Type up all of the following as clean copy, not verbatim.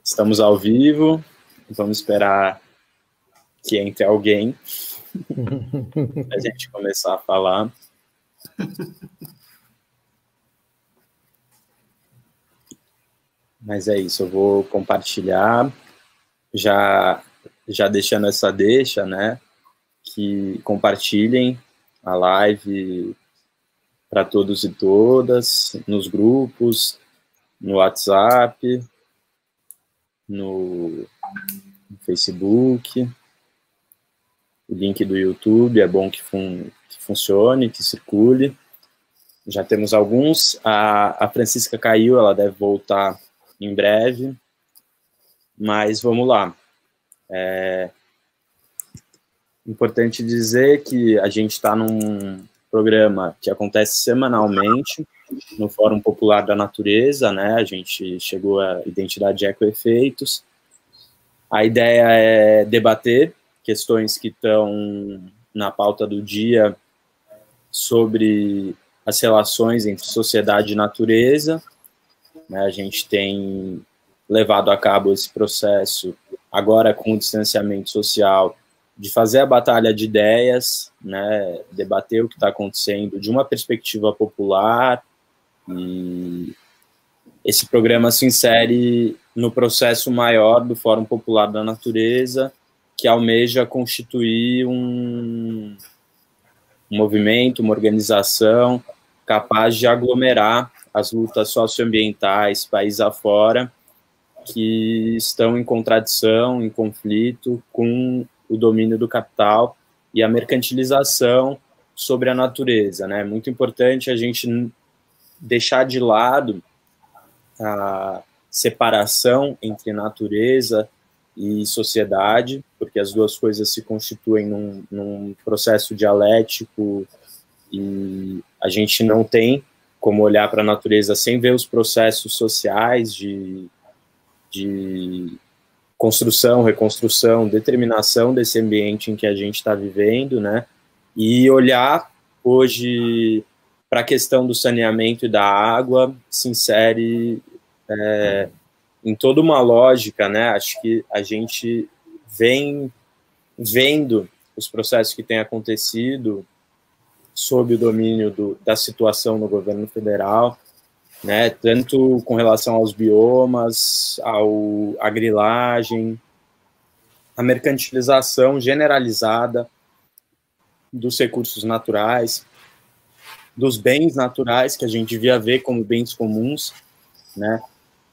Estamos ao vivo, vamos esperar que entre alguém para a gente começar a falar. Mas é isso, eu vou compartilhar, já deixando essa deixa, né, que compartilhem a live para todos e todas, nos grupos, no WhatsApp, no Facebook, o link do YouTube, é bom que funcione, que circule. Já temos alguns, a Francisca caiu, ela deve voltar em breve, mas vamos lá. Importante dizer que a gente está num programa que acontece semanalmente no Fórum Popular da Natureza, né? A gente chegou à identidade de ecoefeitos. A ideia é debater questões que estão na pauta do dia sobre as relações entre sociedade e natureza, né? A gente tem levado a cabo esse processo agora com o distanciamento social, de fazer a batalha de ideias, né, debater o que está acontecendo de uma perspectiva popular, e esse programa se insere no processo maior do Fórum Popular da Natureza, que almeja constituir um movimento, uma organização capaz de aglomerar as lutas socioambientais, país afora, que estão em contradição, em conflito com o domínio do capital e a mercantilização sobre a natureza, né? É muito importante a gente deixar de lado a separação entre natureza e sociedade, porque as duas coisas se constituem num processo dialético, e a gente não tem como olhar para a natureza sem ver os processos sociais de construção, reconstrução, determinação desse ambiente em que a gente está vivendo, né? E olhar hoje para a questão do saneamento e da água se insere em toda uma lógica, né? Acho que a gente vem vendo os processos que têm acontecido sob o domínio da situação no governo federal, né, tanto com relação aos biomas, à grilagem, a mercantilização generalizada dos recursos naturais, dos bens naturais, que a gente devia ver como bens comuns, né,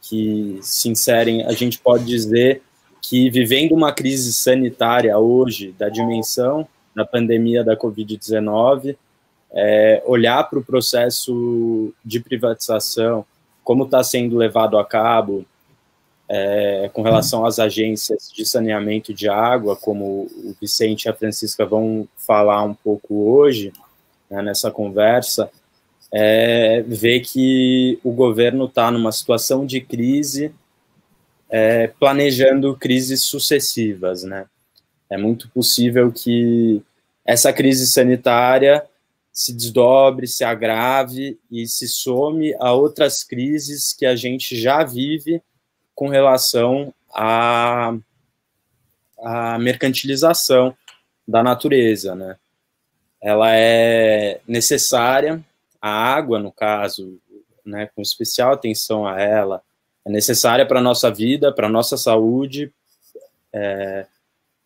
que se inserem, a gente pode dizer que, vivendo uma crise sanitária hoje, da dimensão da pandemia da Covid-19, olhar para o processo de privatização, como está sendo levado a cabo com relação às agências de saneamento de água, como o Vicente e a Francisca vão falar um pouco hoje, né, nessa conversa, ver que o governo está numa situação de crise, planejando crises sucessivas, né? É muito possível que essa crise sanitária se desdobre, se agrave e se some a outras crises que a gente já vive com relação à mercantilização da natureza, né? Ela é necessária, a água, no caso, né, com especial atenção a ela, é necessária para a nossa vida, para a nossa saúde.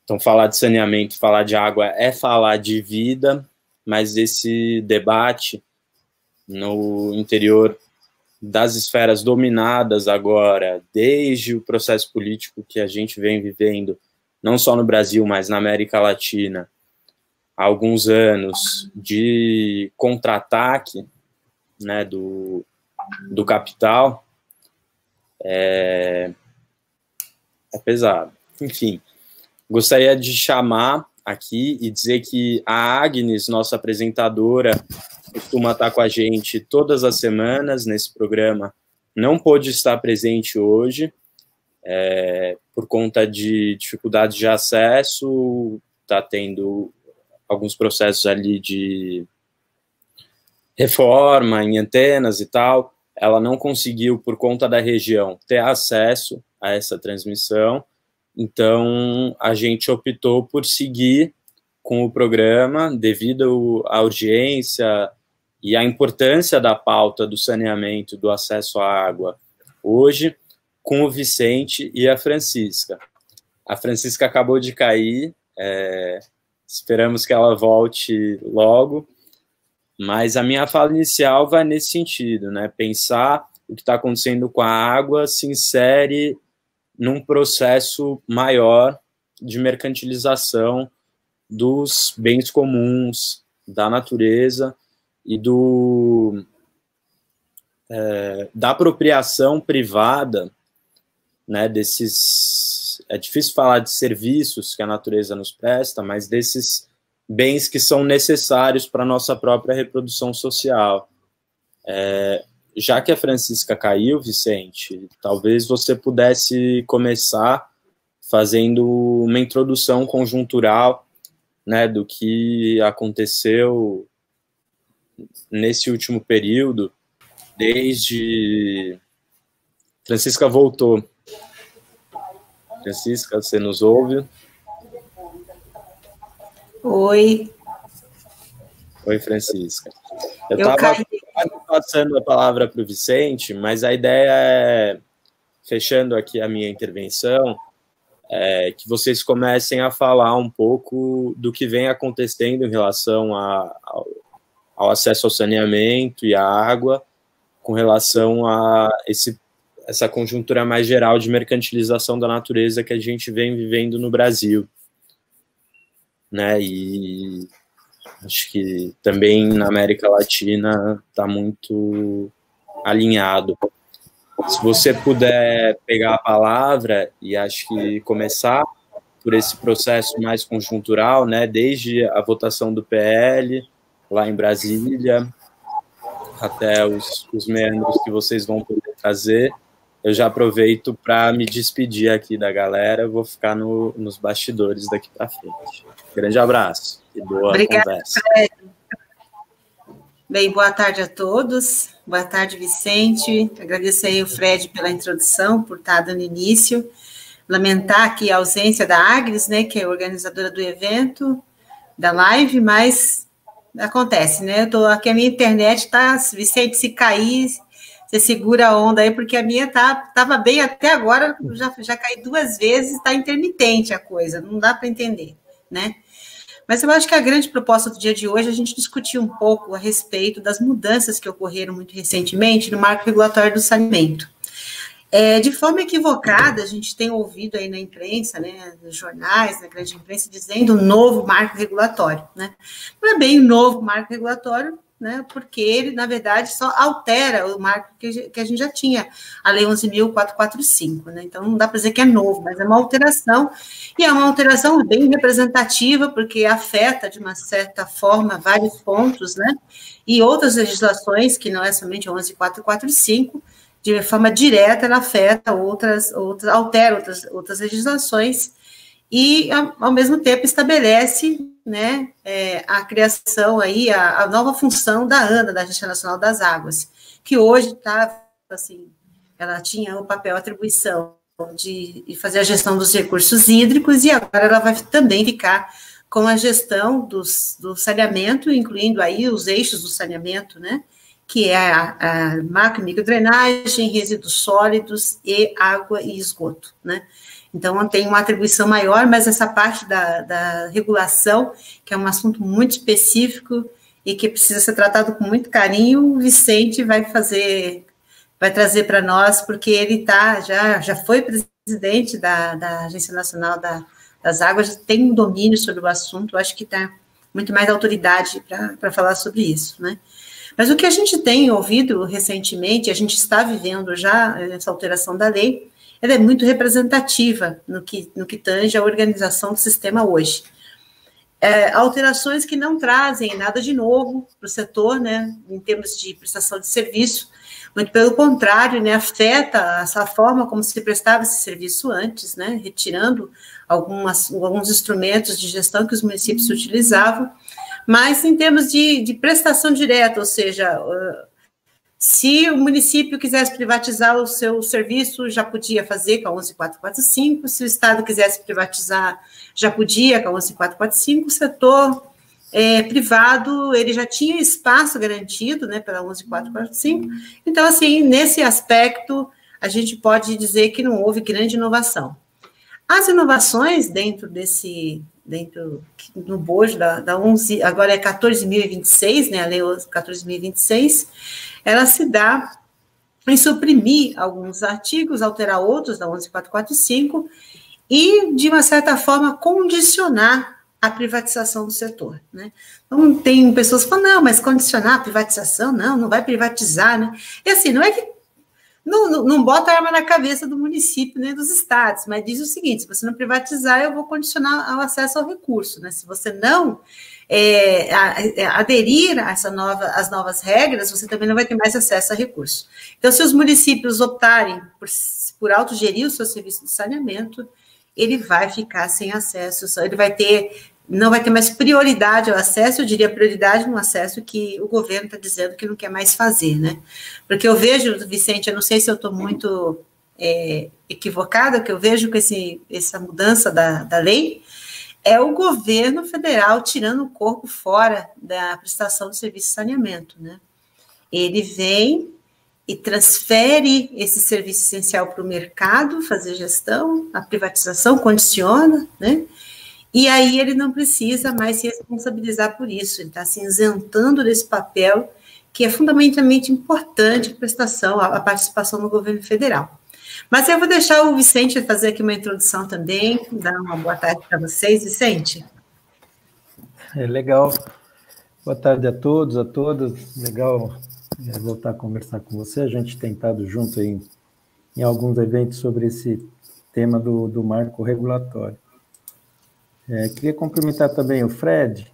Então, falar de saneamento, falar de água é falar de vida, mas esse debate no interior das esferas dominadas agora, desde o processo político que a gente vem vivendo, não só no Brasil, mas na América Latina, há alguns anos, de contra-ataque, né, do capital, é pesado. Enfim, gostaria de chamar aqui e dizer que a Agnes, nossa apresentadora, costuma estar com a gente todas as semanas nesse programa, não pôde estar presente hoje, por conta de dificuldades de acesso, está tendo alguns processos ali de reforma em antenas e tal, ela não conseguiu, por conta da região, ter acesso a essa transmissão, então a gente optou por seguir com o programa, devido à urgência e à importância da pauta do saneamento, do acesso à água, hoje, com o Vicente e a Francisca. A Francisca acabou de cair, esperamos que ela volte logo, mas a minha fala inicial vai nesse sentido, né? Pensar o que está acontecendo com a água se insere num processo maior de mercantilização dos bens comuns, da natureza e da apropriação privada, né, desses, é difícil falar de serviços que a natureza nos presta, mas desses bens que são necessários para a nossa própria reprodução social. Já que a Francisca caiu, Vicente, talvez você pudesse começar fazendo uma introdução conjuntural, né, do que aconteceu nesse último período, desde... Francisca voltou. Francisca, você nos ouve? Oi. Oi, Francisca. Eu estava passando a palavra para o Vicente, mas a ideia é, fechando aqui a minha intervenção, que vocês comecem a falar um pouco do que vem acontecendo em relação ao acesso ao saneamento e à água, com relação a essa conjuntura mais geral de mercantilização da natureza que a gente vem vivendo no Brasil, né? E acho que também na América Latina está muito alinhado. Se você puder pegar a palavra e acho que começar por esse processo mais conjuntural, né? Desde a votação do PL lá em Brasília até os meandros que vocês vão poder trazer. Eu já aproveito para me despedir aqui da galera, eu vou ficar nos bastidores daqui para frente. Grande abraço e boa Obrigada, conversa. Fred. Bem, boa tarde a todos, boa tarde, Vicente. Agradecer aí o Fred pela introdução, por estar dando início. Lamentar aqui a ausência da Agnes, né, que é a organizadora do evento, da live, mas acontece, né? Eu tô aqui, a minha internet tá, Vicente, se cair, você segura a onda aí, porque a minha tava bem até agora, já caí 2 vezes, está intermitente a coisa, não dá para entender, né? Mas eu acho que a grande proposta do dia de hoje é a gente discutir um pouco a respeito das mudanças que ocorreram muito recentemente no marco regulatório do saneamento. De forma equivocada, a gente tem ouvido aí na imprensa, né, nos jornais, na grande imprensa, dizendo novo marco regulatório, né? Não é bem o novo marco regulatório, né, porque ele, na verdade, só altera o marco que a gente já tinha, a Lei 11.445, né? Então, não dá para dizer que é novo, mas é uma alteração, e é uma alteração bem representativa, porque afeta, de uma certa forma, vários pontos, né? E outras legislações, que não é somente a 11.445, de forma direta, ela afeta altera outras legislações e, ao mesmo tempo, estabelece, né, a criação aí, a nova função da ANA, da Agência Nacional das Águas, que hoje está, assim, ela tinha o papel, a atribuição de fazer a gestão dos recursos hídricos e agora ela vai também ficar com a gestão do saneamento, incluindo aí os eixos do saneamento, né, que é a macro e microdrenagem, resíduos sólidos e água e esgoto, né? Então, tem uma atribuição maior, mas essa parte da regulação, que é um assunto muito específico e que precisa ser tratado com muito carinho, o Vicente vai trazer para nós, porque ele já foi presidente da Agência Nacional das Águas, já tem um domínio sobre o assunto, acho que está muito mais autoridade para falar sobre isso, né? Mas o que a gente tem ouvido recentemente, a gente está vivendo já essa alteração da lei, ela é muito representativa no que tange a organização do sistema hoje. Alterações que não trazem nada de novo para o setor, né, em termos de prestação de serviço, muito pelo contrário, né, afeta essa forma como se prestava esse serviço antes, né, retirando alguns instrumentos de gestão que os municípios utilizavam, mas em termos de prestação direta, ou seja, Se o município quisesse privatizar o seu serviço, já podia fazer com a 11445, se o Estado quisesse privatizar, já podia com a 11445, o setor privado, ele já tinha espaço garantido, né, pela 11445, então, assim, nesse aspecto, a gente pode dizer que não houve grande inovação. As inovações dentro no bojo da 11, agora é 14.026, né, a lei 14.026, ela se dá em suprimir alguns artigos, alterar outros da 11.445 e, de uma certa forma, condicionar a privatização do setor, né? Então, tem pessoas que falam, não, mas condicionar a privatização, não vai privatizar, né? E assim, não é que não bota a arma na cabeça do município nem dos estados, mas diz o seguinte, se você não privatizar, eu vou condicionar o acesso ao recurso, né? Se você não aderir a as novas regras, você também não vai ter mais acesso a recurso. Então, se os municípios optarem por autogerir o seu serviço de saneamento, ele vai ficar sem acesso, não vai ter mais prioridade ao acesso, eu diria prioridade no acesso que o governo está dizendo que não quer mais fazer, né? Porque eu vejo, Vicente, eu não sei se eu estou muito equivocada, que eu vejo com essa mudança da lei, é o governo federal tirando o corpo fora da prestação de serviço de saneamento, né? Ele vem e transfere esse serviço essencial para o mercado, fazer gestão, a privatização condiciona, né? E aí ele não precisa mais se responsabilizar por isso, ele está se isentando desse papel que é fundamentalmente importante para a participação no governo federal. Mas eu vou deixar o Vicente fazer aqui uma introdução também, dar uma boa tarde para vocês, Vicente. Legal. Boa tarde a todos, a todas. Legal voltar a conversar com você. A gente tem estado junto em alguns eventos sobre esse tema do marco regulatório. Queria cumprimentar também o Fred,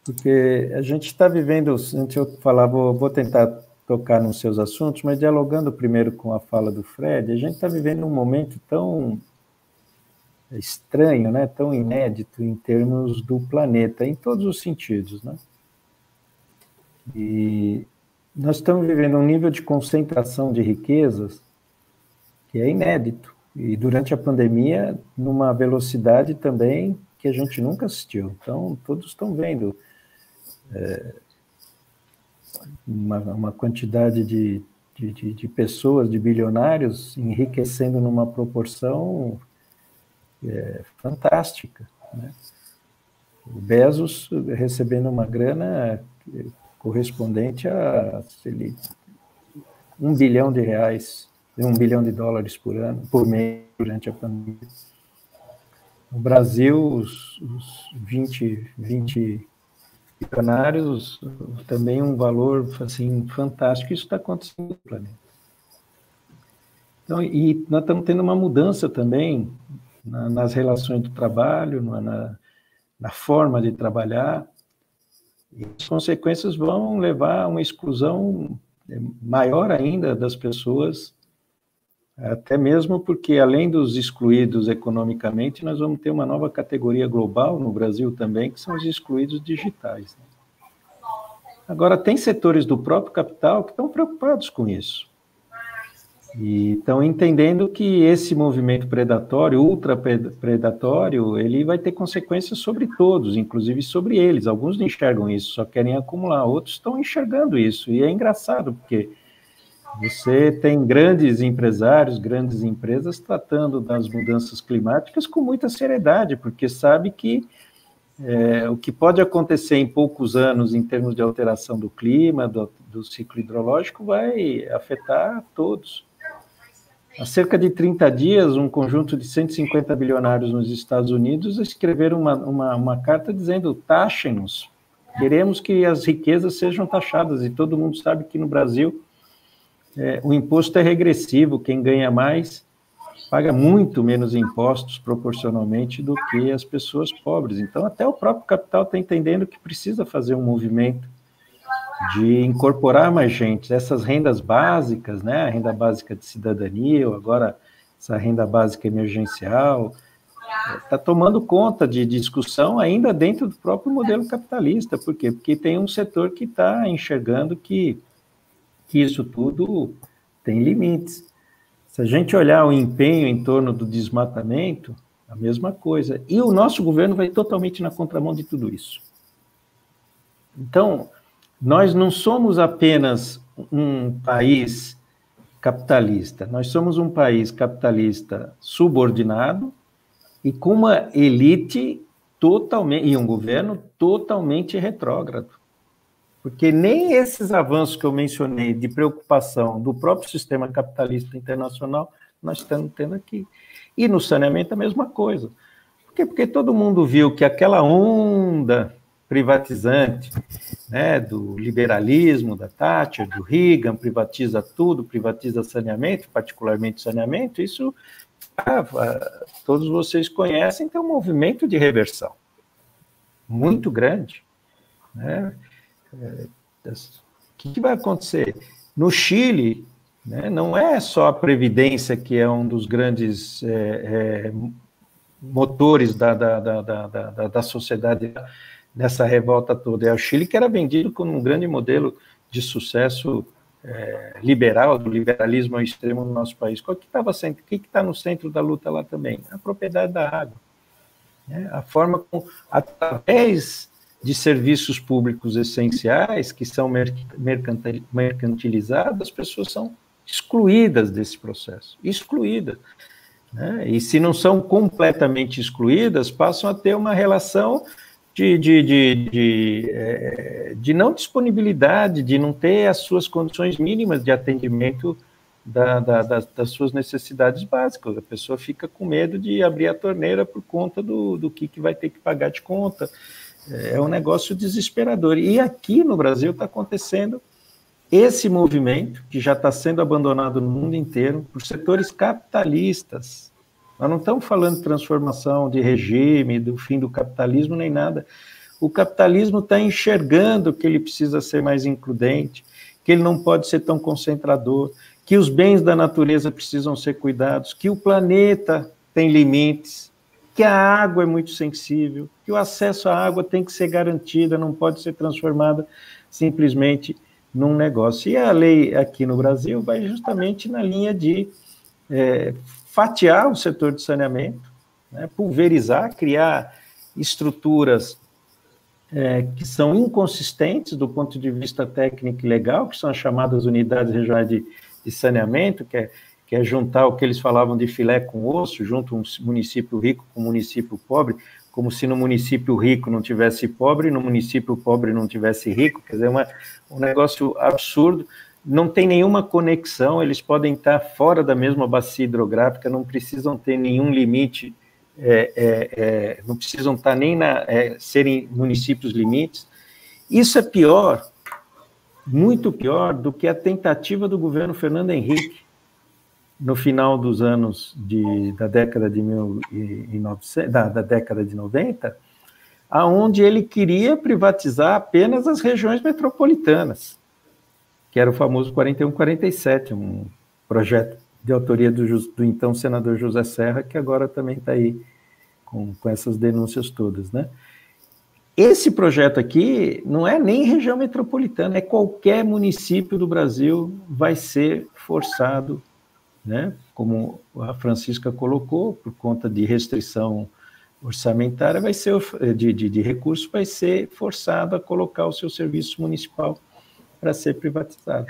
porque a gente está vivendo, antes eu falar, vou tentar tocar nos seus assuntos, mas dialogando primeiro com a fala do Fred, a gente está vivendo um momento tão estranho, né, tão inédito em termos do planeta, em todos os sentidos, né? E nós estamos vivendo um nível de concentração de riquezas que é inédito, e durante a pandemia, numa velocidade também que a gente nunca assistiu. Então, todos estão vendo uma quantidade de pessoas, de bilionários, enriquecendo numa proporção fantástica, né? O Bezos recebendo uma grana correspondente a R$1 bilhão, $1 bilhão por ano, por mês, durante a pandemia. No Brasil, os 20 bilionários, também um valor assim, fantástico. Isso está acontecendo no planeta. Então, e nós estamos tendo uma mudança também nas relações do trabalho, na forma de trabalhar, e as consequências vão levar a uma exclusão maior ainda das pessoas, até mesmo porque, além dos excluídos economicamente, nós vamos ter uma nova categoria global no Brasil também, que são os excluídos digitais, né? Agora, tem setores do próprio capital que estão preocupados com isso. E estão entendendo que esse movimento predatório, ultrapredatório, ele vai ter consequências sobre todos, inclusive sobre eles. Alguns não enxergam isso, só querem acumular. Outros estão enxergando isso. E é engraçado, porque você tem grandes empresários, grandes empresas tratando das mudanças climáticas com muita seriedade, porque sabe que o que pode acontecer em poucos anos em termos de alteração do clima, do ciclo hidrológico, vai afetar todos. Há cerca de 30 dias, um conjunto de 150 bilionários nos Estados Unidos escreveram uma carta dizendo: taxem-nos, queremos que as riquezas sejam taxadas, e todo mundo sabe que no Brasil o imposto é regressivo, quem ganha mais paga muito menos impostos proporcionalmente do que as pessoas pobres. Então, até o próprio capital está entendendo que precisa fazer um movimento de incorporar mais gente. Essas rendas básicas, né, a renda básica de cidadania, ou agora essa renda básica emergencial, está tomando conta de discussão ainda dentro do próprio modelo capitalista. Por quê? Porque tem um setor que está enxergando que que isso tudo tem limites. Se a gente olhar o empenho em torno do desmatamento, a mesma coisa. E o nosso governo vai totalmente na contramão de tudo isso. Então, nós não somos apenas um país capitalista, nós somos um país capitalista subordinado e com uma elite totalmente, e um governo totalmente retrógrado. Porque nem esses avanços que eu mencionei de preocupação do próprio sistema capitalista internacional nós estamos tendo aqui. E no saneamento a mesma coisa. Por quê? Porque todo mundo viu que aquela onda privatizante, né, do liberalismo, da Thatcher, do Reagan, privatiza tudo, privatiza saneamento, particularmente saneamento, isso todos vocês conhecem, tem um movimento de reversão muito grande, né? O que vai acontecer? No Chile, né, não é só a Previdência que é um dos grandes motores da sociedade nessa revolta toda. É o Chile que era vendido como um grande modelo de sucesso liberal, do liberalismo ao extremo no nosso país. O que está no centro da luta lá também? A propriedade da água. Né? A forma como, através de serviços públicos essenciais que são mercantilizados, as pessoas são excluídas desse processo, excluídas. Né? E se não são completamente excluídas, passam a ter uma relação de não disponibilidade, de não ter as suas condições mínimas de atendimento das suas necessidades básicas. A pessoa fica com medo de abrir a torneira por conta do que vai ter que pagar de conta. É um negócio desesperador. E aqui no Brasil está acontecendo esse movimento, que já está sendo abandonado no mundo inteiro, por setores capitalistas. Nós não estamos falando de transformação de regime, do fim do capitalismo, nem nada. O capitalismo está enxergando que ele precisa ser mais includente, que ele não pode ser tão concentrador, que os bens da natureza precisam ser cuidados, que o planeta tem limites, que a água é muito sensível, que o acesso à água tem que ser garantida, não pode ser transformada simplesmente num negócio. E a lei aqui no Brasil vai justamente na linha de fatiar o setor de saneamento, né, pulverizar, criar estruturas que são inconsistentes do ponto de vista técnico e legal, que são as chamadas unidades regionais de saneamento, que é juntar o que eles falavam de filé com osso, junto um município rico com um município pobre, como se no município rico não tivesse pobre, no município pobre não tivesse rico, quer dizer, um negócio absurdo, não tem nenhuma conexão, eles podem estar fora da mesma bacia hidrográfica, não precisam ter nenhum limite, não precisam estar nem serem municípios limites. Isso é pior, muito pior, do que a tentativa do governo Fernando Henrique, no final dos anos da década de 1900, da década de 90, aonde ele queria privatizar apenas as regiões metropolitanas, que era o famoso 41-47, um projeto de autoria do então senador José Serra, que agora também está aí com essas denúncias todas, né? Esse projeto aqui não é nem região metropolitana, é qualquer município do Brasil vai ser forçado, né? Como a Francisca colocou, por conta de restrição orçamentária, vai ser de recurso, vai ser forçado a colocar o seu serviço municipal para ser privatizado.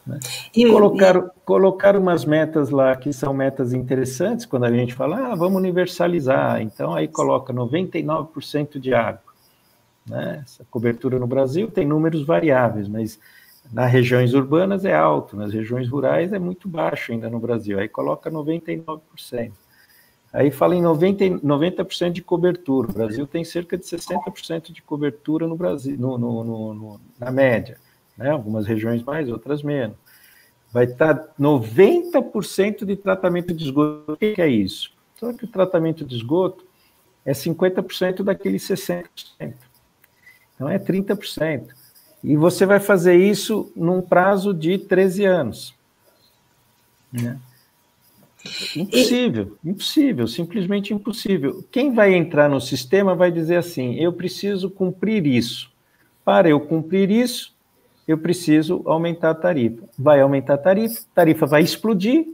Né? Colocaram umas metas lá que são metas interessantes, quando a gente fala, vamos universalizar, então aí coloca 99% de água. Né? Essa cobertura no Brasil tem números variáveis, mas nas regiões urbanas é alto, nas regiões rurais é muito baixo ainda no Brasil, aí coloca 99%. Aí fala em 90% de cobertura, o Brasil tem cerca de 60% de cobertura no Brasil, na média, né? Algumas regiões mais, outras menos. Vai estar 90% de tratamento de esgoto. O que é isso? Só que o tratamento de esgoto é 50% daqueles 60%. Então é 30%. E você vai fazer isso num prazo de 13 anos. Né? Impossível, simplesmente impossível. Quem vai entrar no sistema vai dizer assim, eu preciso cumprir isso. Para eu cumprir isso, eu preciso aumentar a tarifa. Vai aumentar a tarifa vai explodir,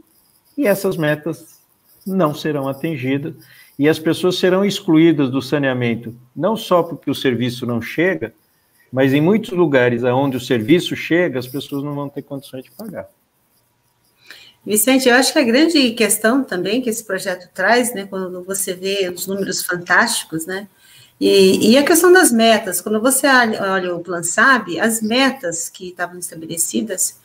e essas metas não serão atingidas, e as pessoas serão excluídas do saneamento, não só porque o serviço não chega, mas em muitos lugares onde o serviço chega, as pessoas não vão ter condições de pagar. Vicente, eu acho que a grande questão também que esse projeto traz, né, quando você vê os números fantásticos, né, e a questão das metas, quando você olha o Plan SAB, as metas que estavam estabelecidas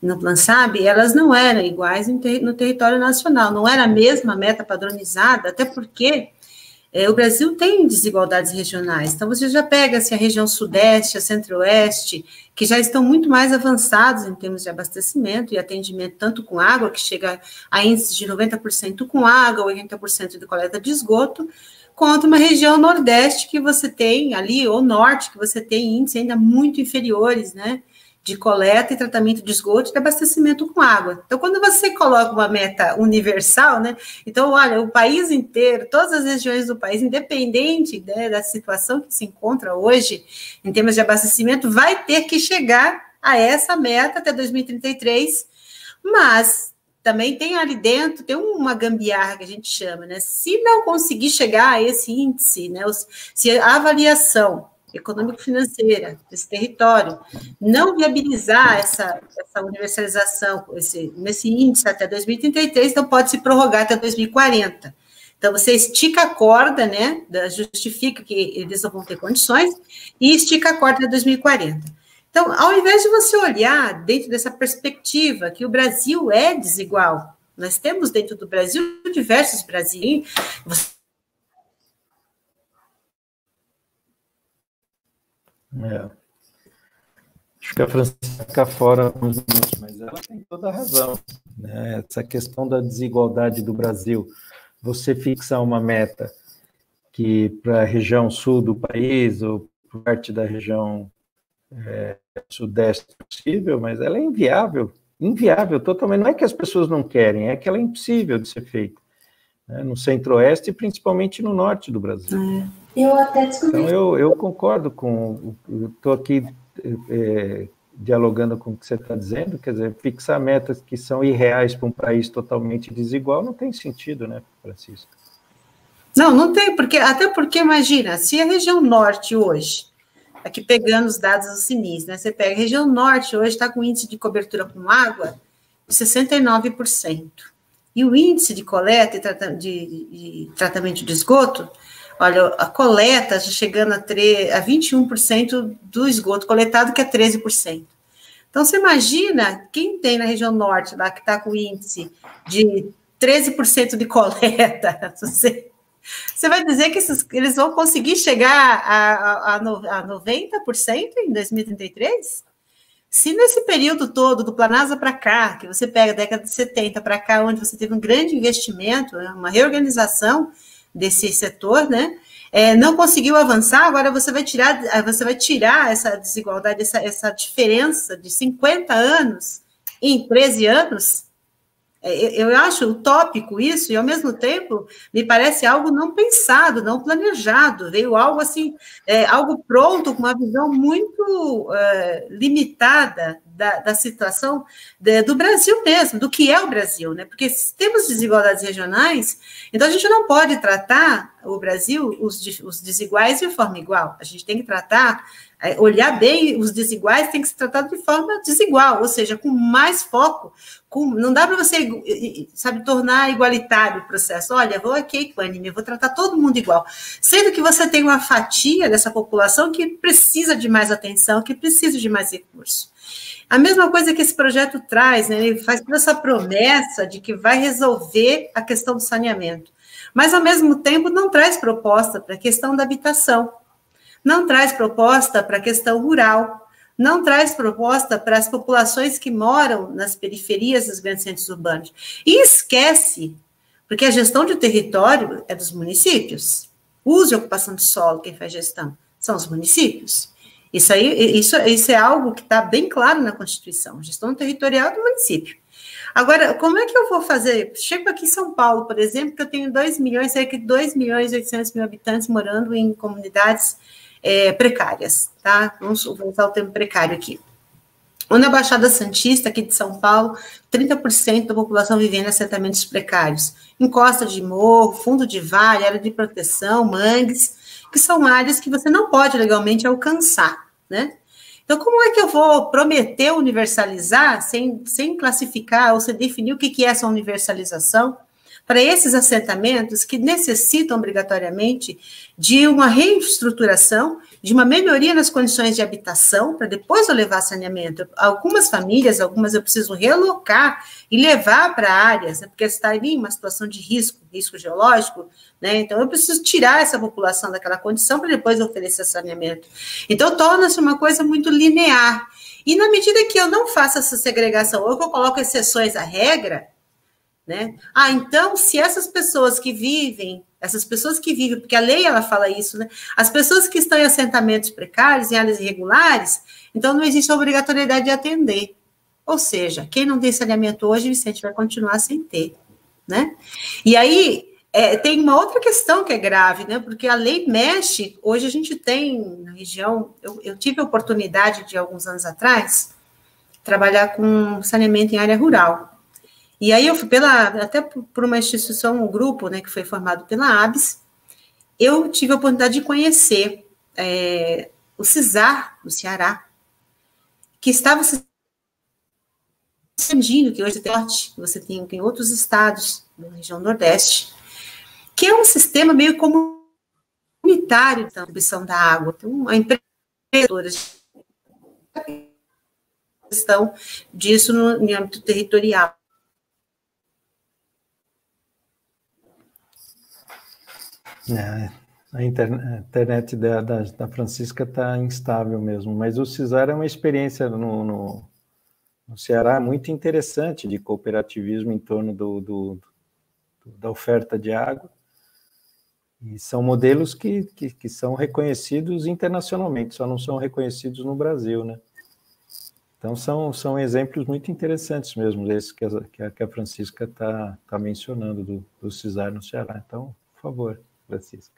no Plan SAB, elas não eram iguais no território nacional, não era a mesma meta padronizada, até porque o Brasil tem desigualdades regionais, então você já pega a região sudeste, a centro-oeste, que já estão muito mais avançados em termos de abastecimento e atendimento, tanto com água, que chega a índices de 90% com água, 80% de coleta de esgoto, quanto uma região nordeste que você tem ali, ou norte, que você tem índices ainda muito inferiores, né, de coleta e tratamento de esgoto e de abastecimento com água. Então, quando você coloca uma meta universal, né, então, olha, o país inteiro, todas as regiões do país, independente, né, da situação que se encontra hoje, em termos de abastecimento, vai ter que chegar a essa meta até 2033, mas também tem ali dentro, tem uma gambiarra que a gente chama, né, se não conseguir chegar a esse índice, né, se a avaliação econômico-financeira desse território não viabilizar essa universalização, nesse índice até 2033, então pode se prorrogar até 2040. Então, você estica a corda, né, justifica que eles não vão ter condições, e estica a corda até 2040. Então, ao invés de você olhar dentro dessa perspectiva que o Brasil é desigual, nós temos dentro do Brasil diversos brasileiros. Acho que a Francisca fica fora alguns minutos, mas ela tem toda a razão, né? Essa questão da desigualdade do Brasil, você fixar uma meta que para a região sul do país ou parte da região sudeste possível, mas ela é inviável totalmente. Não é que as pessoas não querem, é que ela é impossível de ser feita, né? No centro-oeste e principalmente no norte do Brasil. Eu até descobri. Então, eu concordo com... Estou aqui dialogando com o que você está dizendo, quer dizer, fixar metas que são irreais para um país totalmente desigual não tem sentido, né, Francisco? Não tem, até porque, imagina, se a região norte hoje, aqui pegando os dados do Sinis, né, você pega a região norte hoje está com índice de cobertura com água de 69%, e o índice de coleta e de tratamento de esgoto, olha, a coleta já chegando a 21% do esgoto coletado, que é 13%. Então, você imagina quem tem na região norte, lá que está com índice de 13% de coleta, você vai dizer que eles vão conseguir chegar a 90% em 2033? Se nesse período todo, do Planasa para cá, que você pega a década de 70 para cá, onde você teve um grande investimento, uma reorganização desse setor, né, não conseguiu avançar, agora você vai tirar essa desigualdade, essa diferença de 50 anos em 13 anos. Eu acho utópico isso, e ao mesmo tempo me parece algo não pensado, não planejado, veio algo assim, algo pronto, com uma visão muito limitada da situação do Brasil mesmo, do que é o Brasil, né? Porque se temos desigualdades regionais, então a gente não pode tratar o Brasil, os desiguais, de forma igual, a gente tem que tratar, olhar bem os desiguais, tem que se tratar de forma desigual, ou seja, com mais foco, não dá para você, sabe, tornar igualitário o processo. Olha, vou aqui equânime, vou tratar todo mundo igual. Sendo que você tem uma fatia dessa população que precisa de mais atenção, que precisa de mais recursos. A mesma coisa que esse projeto traz, né, ele faz toda essa promessa de que vai resolver a questão do saneamento, mas, ao mesmo tempo, não traz proposta para a questão da habitação, não traz proposta para a questão rural, não traz proposta para as populações que moram nas periferias dos grandes centros urbanos. E esquece, porque a gestão de território é dos municípios. Uso e ocupação de solo, quem faz gestão, são os municípios. Isso é algo que está bem claro na Constituição, gestão territorial do município. Agora, como é que eu vou fazer? Chego aqui em São Paulo, por exemplo, que eu tenho cerca de 2.800.000 habitantes morando em comunidades precárias, tá? Vamos usar o termo precário aqui. Ou na Baixada Santista, aqui de São Paulo, 30% da população vivendo em assentamentos precários. Encosta de morro, fundo de vale, área de proteção, mangues, que são áreas que você não pode legalmente alcançar, né? Então, como é que eu vou prometer universalizar sem classificar ou sem definir o que é essa universalização para esses assentamentos que necessitam obrigatoriamente de uma reestruturação, de uma melhoria nas condições de habitação, para depois eu levar saneamento? Algumas famílias, algumas eu preciso relocar e levar para áreas, né, porque está ali em uma situação de risco geológico, né? Então eu preciso tirar essa população daquela condição para depois oferecer saneamento. Então torna-se uma coisa muito linear. E na medida que eu não faço essa segregação, ou que eu coloco exceções à regra, né? Então, se essas pessoas que vivem, porque a lei ela fala isso, né? As pessoas que estão em assentamentos precários, em áreas irregulares, então não existe a obrigatoriedade de atender. Ou seja, quem não tem saneamento hoje, Vicente, vai continuar sem ter, né? E aí, tem uma outra questão que é grave, né? Porque a lei mexe, hoje a gente tem na região, eu tive a oportunidade de, alguns anos atrás, trabalhar com saneamento em área rural. E aí eu fui até por uma instituição, um grupo, né, que foi formado pela ABS, eu tive a oportunidade de conhecer o CISAR, no Ceará, que estava se expandindo, que hoje você tem em outros estados, na região Nordeste, que é um sistema meio comunitário de distribuição da água. Então, a empresa questão disso no âmbito territorial. A internet da Francisca está instável mesmo, mas o CISAR é uma experiência no Ceará muito interessante de cooperativismo em torno da oferta de água, e são modelos que são reconhecidos internacionalmente, só não são reconhecidos no Brasil, né? Então são exemplos muito interessantes mesmo, esses que a Francisca está mencionando do CISAR no Ceará. Então, por favor, Francisca.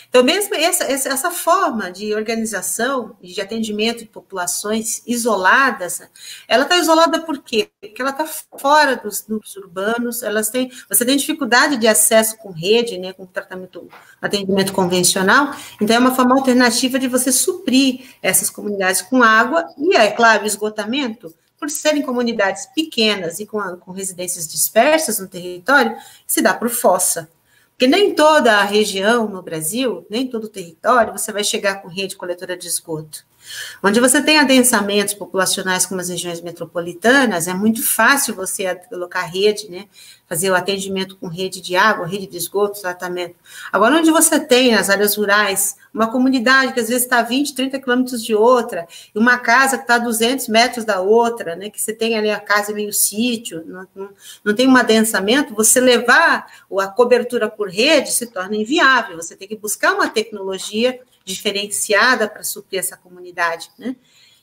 Então mesmo essa forma de organização e de atendimento de populações isoladas, ela está isolada por quê? Porque ela está fora dos núcleos urbanos, você tem dificuldade de acesso com rede, né, com atendimento convencional, então é uma forma alternativa de você suprir essas comunidades com água e, é claro, esgotamento. Por serem comunidades pequenas e com residências dispersas no território, se dá por fossa. Porque nem toda a região no Brasil, nem todo o território, você vai chegar com rede coletora de esgoto. Onde você tem adensamentos populacionais como as regiões metropolitanas, é muito fácil você colocar rede, né? Fazer o atendimento com rede de água, rede de esgoto, tratamento. Agora, onde você tem, nas áreas rurais, uma comunidade que às vezes está a 20, 30 quilômetros de outra, e uma casa que está a 200 metros da outra, né? Que você tem ali a casa meio sítio, não tem um adensamento, você levar a cobertura por rede se torna inviável, você tem que buscar uma tecnologia diferenciada para suprir essa comunidade, né?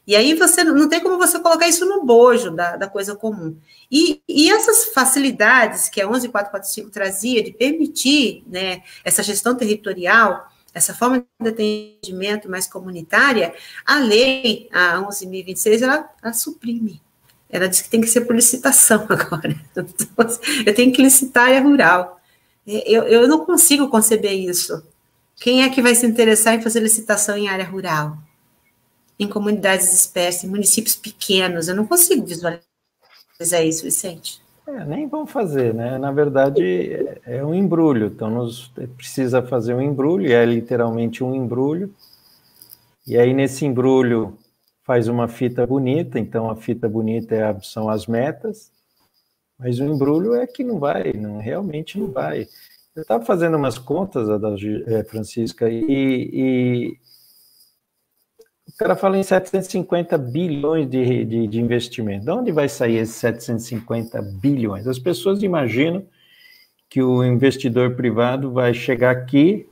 E aí você não tem como você colocar isso no bojo da coisa comum. E essas facilidades que a 11445 trazia de permitir, né, essa gestão territorial, essa forma de atendimento mais comunitária, a lei, a 11.026, ela suprime. Ela diz que tem que ser por licitação agora. Então, eu tenho que licitar a área rural. Eu não consigo conceber isso. Quem é que vai se interessar em fazer licitação em área rural? Em comunidades dispersas, em municípios pequenos? Eu não consigo visualizar isso, Vicente. Nem vão fazer, né? Na verdade, é um embrulho. Então, precisa fazer um embrulho, é literalmente um embrulho. E aí, nesse embrulho, faz uma fita bonita. Então, a fita bonita são as metas. Mas o embrulho é que realmente não vai. Eu estava fazendo umas contas, Francisca, e o cara fala em 750 bilhões de investimento. De onde vai sair esses 750 bilhões? As pessoas imaginam que o investidor privado vai chegar aqui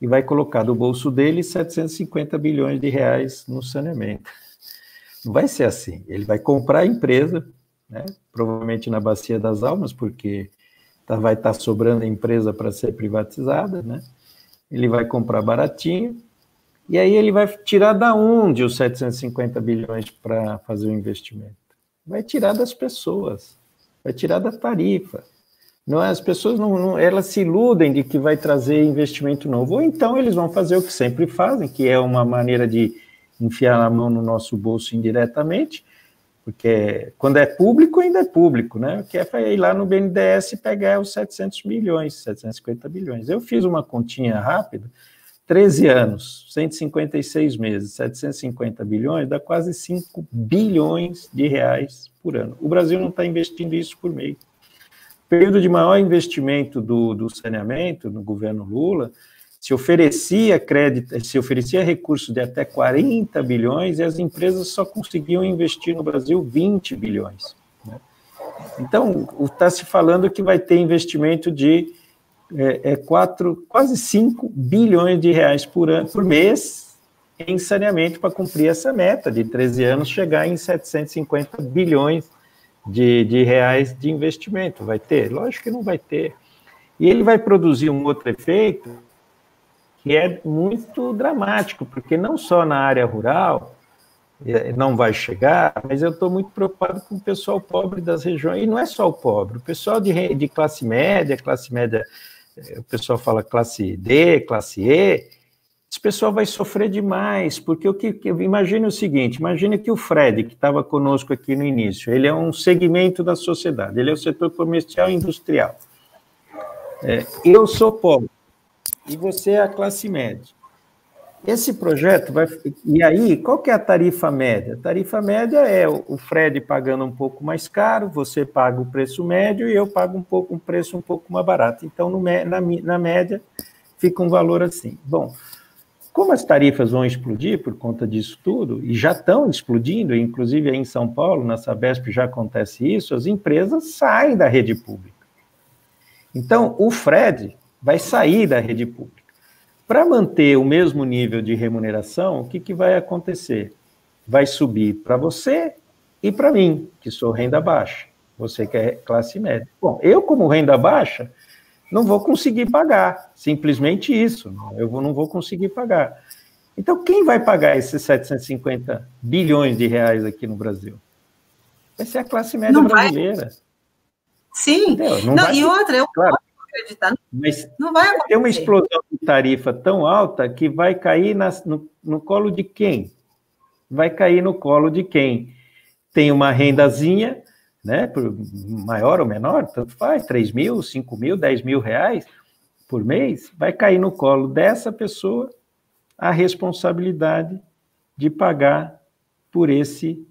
e vai colocar do bolso dele 750 bilhões de reais no saneamento. Não vai ser assim. Ele vai comprar a empresa, né, provavelmente na Bacia das Almas, porque vai estar sobrando a empresa para ser privatizada, né? Ele vai comprar baratinho, E aí ele vai tirar da onde os 750 bilhões para fazer o investimento? Vai tirar das pessoas, vai tirar da tarifa. Não, as pessoas elas se iludem de que vai trazer investimento novo, ou então eles vão fazer o que sempre fazem, que é uma maneira de enfiar a mão no nosso bolso indiretamente, porque quando é público, ainda é público, né? Que é ir lá no BNDES e pegar os 700 bilhões, 750 bilhões. Eu fiz uma continha rápida, 13 anos, 156 meses, 750 bilhões, dá quase 5 bilhões de reais por ano. O Brasil não está investindo isso por mês. O período de maior investimento do saneamento, no governo Lula, se oferecia crédito, se oferecia recursos de até 40 bilhões e as empresas só conseguiam investir no Brasil 20 bilhões. Né? Então, está se falando que vai ter investimento de quase 5 bilhões de reais por mês em saneamento para cumprir essa meta de 13 anos, chegar em 750 bilhões de reais de investimento. Vai ter? Lógico que não vai ter. E ele vai produzir um outro efeito que é muito dramático, porque não só na área rural não vai chegar, mas eu estou muito preocupado com o pessoal pobre das regiões, e não é só o pobre, o pessoal de classe média, o pessoal fala classe D, classe E, esse pessoal vai sofrer demais, porque imagine o seguinte, imagine que o Fred, que estava conosco aqui no início, ele é um segmento da sociedade, ele é o setor comercial e industrial. Eu sou pobre, e você é a classe média. Esse projeto vai... E aí, qual que é a tarifa média? A tarifa média é o Fred pagando um pouco mais caro, você paga o preço médio e eu pago um preço um pouco mais barato. Então, na média, fica um valor assim. Bom, como as tarifas vão explodir por conta disso tudo, e já estão explodindo, inclusive aí em São Paulo, na Sabesp já acontece isso, as empresas saem da rede pública. Então, o Fred vai sair da rede pública. Para manter o mesmo nível de remuneração, o que vai acontecer? Vai subir para você e para mim, que sou renda baixa, você que é classe média. Bom, eu como renda baixa, não vou conseguir pagar, simplesmente isso, eu não vou conseguir pagar. Então, quem vai pagar esses 750 bilhões de reais aqui no Brasil? Vai ser a classe média brasileira. Sim, e outra, eu claro, acreditar. Mas não vai acontecer. Tem uma explosão de tarifa tão alta que vai cair no colo de quem? Vai cair no colo de quem tem uma rendazinha, né, maior ou menor, tanto faz, 3 mil, 5 mil, 10 mil reais por mês, vai cair no colo dessa pessoa a responsabilidade de pagar por esse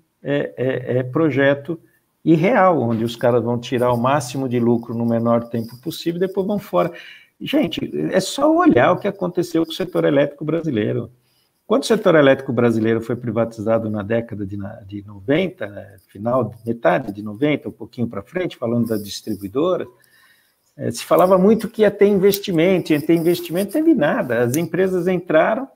projeto irreal, onde os caras vão tirar o máximo de lucro no menor tempo possível e depois vão fora. Gente, é só olhar o que aconteceu com o setor elétrico brasileiro. Quando o setor elétrico brasileiro foi privatizado na década de 90, metade de 90, um pouquinho para frente, falando da distribuidora, se falava muito que ia ter investimento, teve nada. As empresas entraram,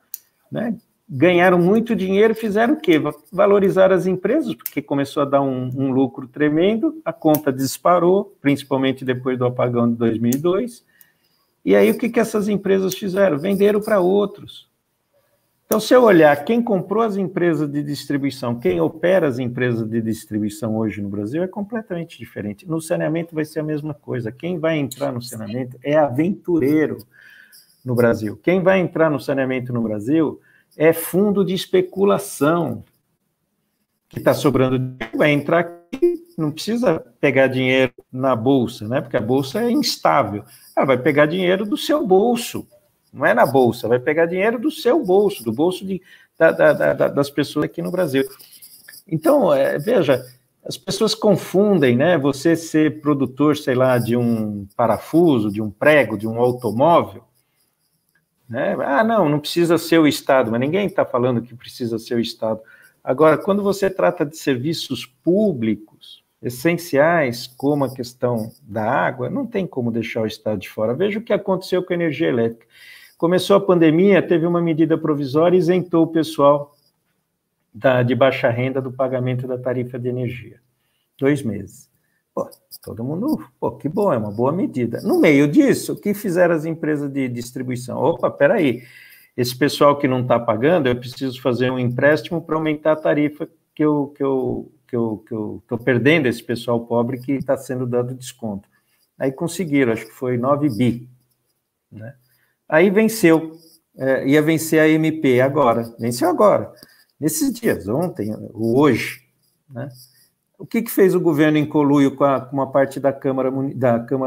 né, ganharam muito dinheiro, fizeram o quê? Valorizaram as empresas, porque começou a dar um lucro tremendo, a conta disparou, principalmente depois do apagão de 2002, e aí o que essas empresas fizeram? Venderam para outros. Então, se eu olhar quem comprou as empresas de distribuição, quem opera as empresas de distribuição hoje no Brasil, é completamente diferente. No saneamento vai ser a mesma coisa. Quem vai entrar no saneamento é aventureiro no Brasil. Quem vai entrar no saneamento no Brasil é fundo de especulação que está sobrando dinheiro, vai entrar aqui, não precisa pegar dinheiro na bolsa, né? Porque a bolsa é instável. Ela vai pegar dinheiro do seu bolso, não é na bolsa, vai pegar dinheiro do seu bolso, do bolso das pessoas aqui no Brasil. Então, veja, as pessoas confundem, né? Você ser produtor, sei lá, de um parafuso, de um prego, de um automóvel, né? Ah, não precisa ser o Estado, mas ninguém está falando que precisa ser o Estado. Agora, quando você trata de serviços públicos essenciais, como a questão da água, não tem como deixar o Estado de fora. Veja o que aconteceu com a energia elétrica. Começou a pandemia, teve uma medida provisória e isentou o pessoal de baixa renda do pagamento da tarifa de energia. 2 meses. Pô, todo mundo, que bom, é uma boa medida. No meio disso, o que fizeram as empresas de distribuição? Opa, peraí, esse pessoal que não está pagando, eu preciso fazer um empréstimo para aumentar a tarifa que eu estou perdendo esse pessoal pobre que está sendo dado desconto. Aí conseguiram, acho que foi 9 bi. Né? Aí venceu, ia vencer a MP agora, venceu agora, nesses dias, ontem, hoje. Né? O que fez o governo em conluio com uma parte da Câmara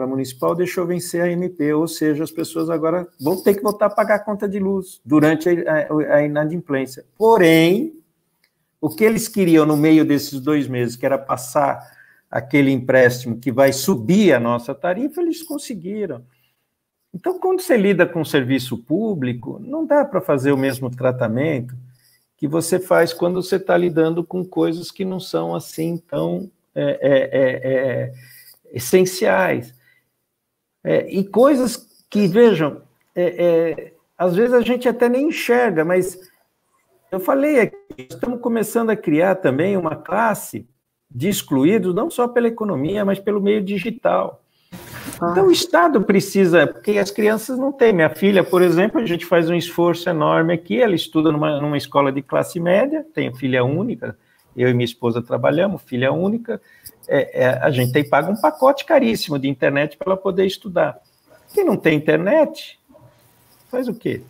Municipal? Deixou vencer a MP, ou seja, as pessoas agora vão ter que voltar a pagar a conta de luz durante a inadimplência. Porém, o que eles queriam no meio desses 2 meses, que era passar aquele empréstimo que vai subir a nossa tarifa, eles conseguiram. Então, quando você lida com serviço público, não dá para fazer o mesmo tratamento que você faz quando você está lidando com coisas que não são assim tão essenciais. E coisas que, vejam, às vezes a gente até nem enxerga, mas eu falei aqui, estamos começando a criar também uma classe de excluídos, não só pela economia, mas pelo meio digital. Então, o Estado precisa, porque as crianças não têm. Minha filha, por exemplo, a gente faz um esforço enorme aqui, ela estuda numa escola de classe média, tenho filha única, eu e minha esposa trabalhamos, filha única, a gente paga um pacote caríssimo de internet para ela poder estudar. Quem não tem internet, faz o quê?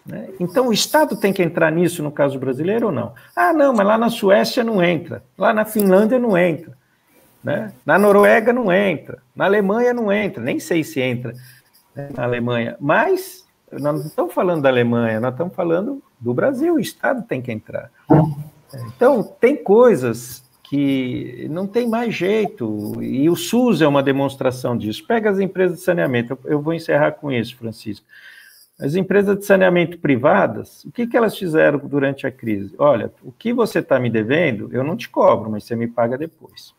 Né? Então, o Estado tem que entrar nisso, no caso brasileiro, ou não? Ah, não, mas lá na Suécia não entra, lá na Finlândia não entra. Né? Na Noruega não entra, na Alemanha não entra, nem sei se entra, né, na Alemanha, mas nós não estamos falando da Alemanha, nós estamos falando do Brasil, o Estado tem que entrar. Então, tem coisas que não tem mais jeito, e o SUS é uma demonstração disso. Pega as empresas de saneamento, eu vou encerrar com isso, Francisco. As empresas de saneamento privadas, o que elas fizeram durante a crise? Olha, o que você está me devendo, eu não te cobro, mas você me paga depois.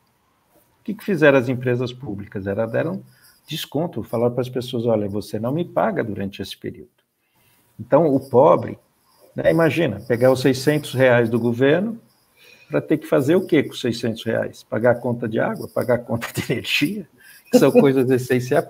O que fizeram as empresas públicas? Elas deram desconto, falaram para as pessoas, olha, você não me paga durante esse período. Então, o pobre, né, imagina, pegar os R$600 do governo para ter que fazer o quê com os R$600? Pagar a conta de água, pagar a conta de energia, que são coisas essenciais,